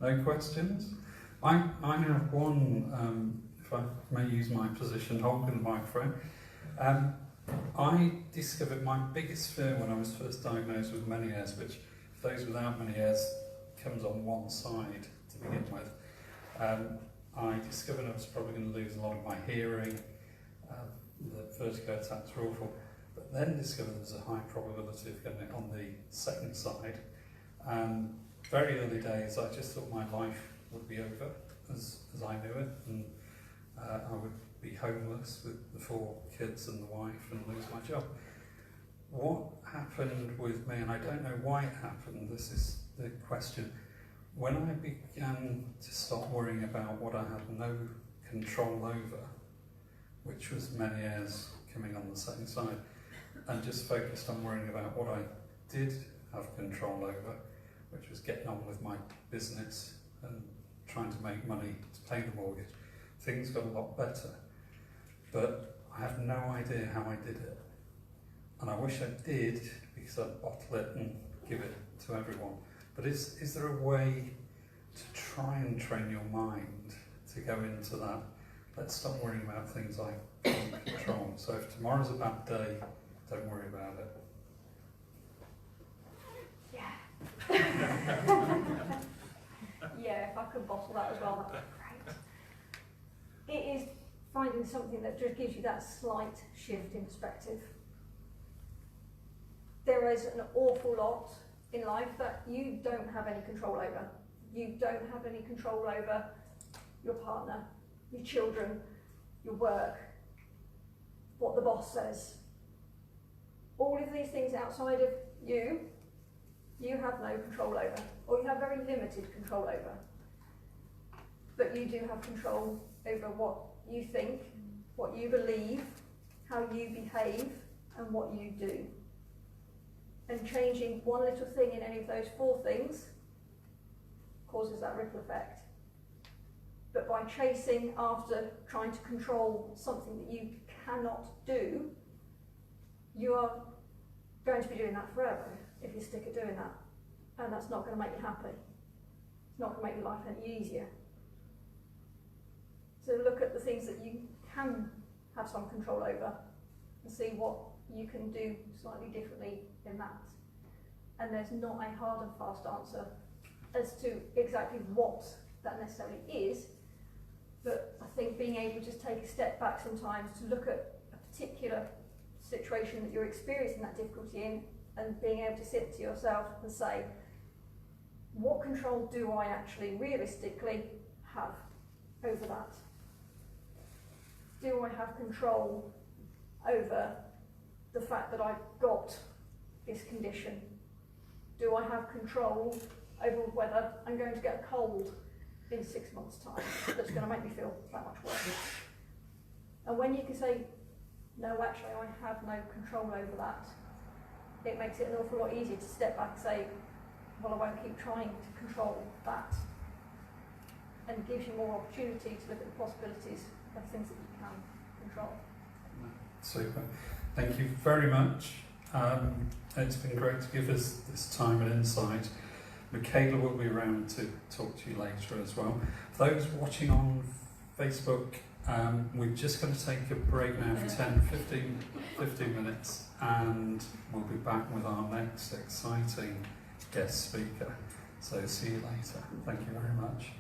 No questions? I have one, if I may use my position, holding the microphone. I discovered my biggest fear when I was first diagnosed with Meniere's, which for those without Meniere's comes on one side to begin with. I discovered I was probably going to lose a lot of my hearing. The vertigo attacks were awful, but then discovered there was a high probability of getting it on the second side. Very early days, I just thought my life would be over as I knew it, and I would be homeless with the 4 kids and the wife and lose my job. What happened with me, and I don't know why it happened, this is the question, when I began to stop worrying about what I had no control over, which was Meniere's coming on the second side, and just focused on worrying about what I did have control over, which was getting on with my business and trying to make money to pay the mortgage, things got a lot better. But I have no idea how I did it. And I wish I did, because I'd bottle it and give it to everyone. But is there a way to try and train your mind to go into that? Let's stop worrying about things I can't control. So if tomorrow's a bad day, don't worry about it. Yeah, if I could bottle that as well, that would be great. It is finding something that just gives you that slight shift in perspective. There is an awful lot in life that you don't have any control over. You don't have any control over your partner, your children, your work, what the boss says. All of these things outside of you, you have no control over, or you have very limited control over. But you do have control over what you think, what you believe, how you behave, and what you do. And changing one little thing in any of those 4 things causes that ripple effect. But by chasing after trying to control something that you cannot do, you are going to be doing that forever if you stick at doing that. And that's not going to make you happy. It's not going to make your life any easier. So look at the things that you can have some control over and see what you can do slightly differently in that. And there's not a hard and fast answer. as to exactly what that necessarily is, but I think being able to just take a step back sometimes to look at a particular situation that you're experiencing that difficulty in, and being able to sit to yourself and say, what control do I actually realistically have over that? Do I have control over the fact that I've got this condition? Do I have control over whether I'm going to get a cold in 6 months' time that's going to make me feel that much worse? And when you can say, no, actually, I have no control over that, it makes it an awful lot easier to step back and say, well, I won't keep trying to control that, and gives you more opportunity to look at the possibilities of things that you can control. Super. Thank you very much. It's been great to give us this time and insight. Michaela will be around to talk to you later as well. For those watching on Facebook, we're just going to take a break now for 15 minutes, and we'll be back with our next exciting guest speaker. So see you later. Thank you very much.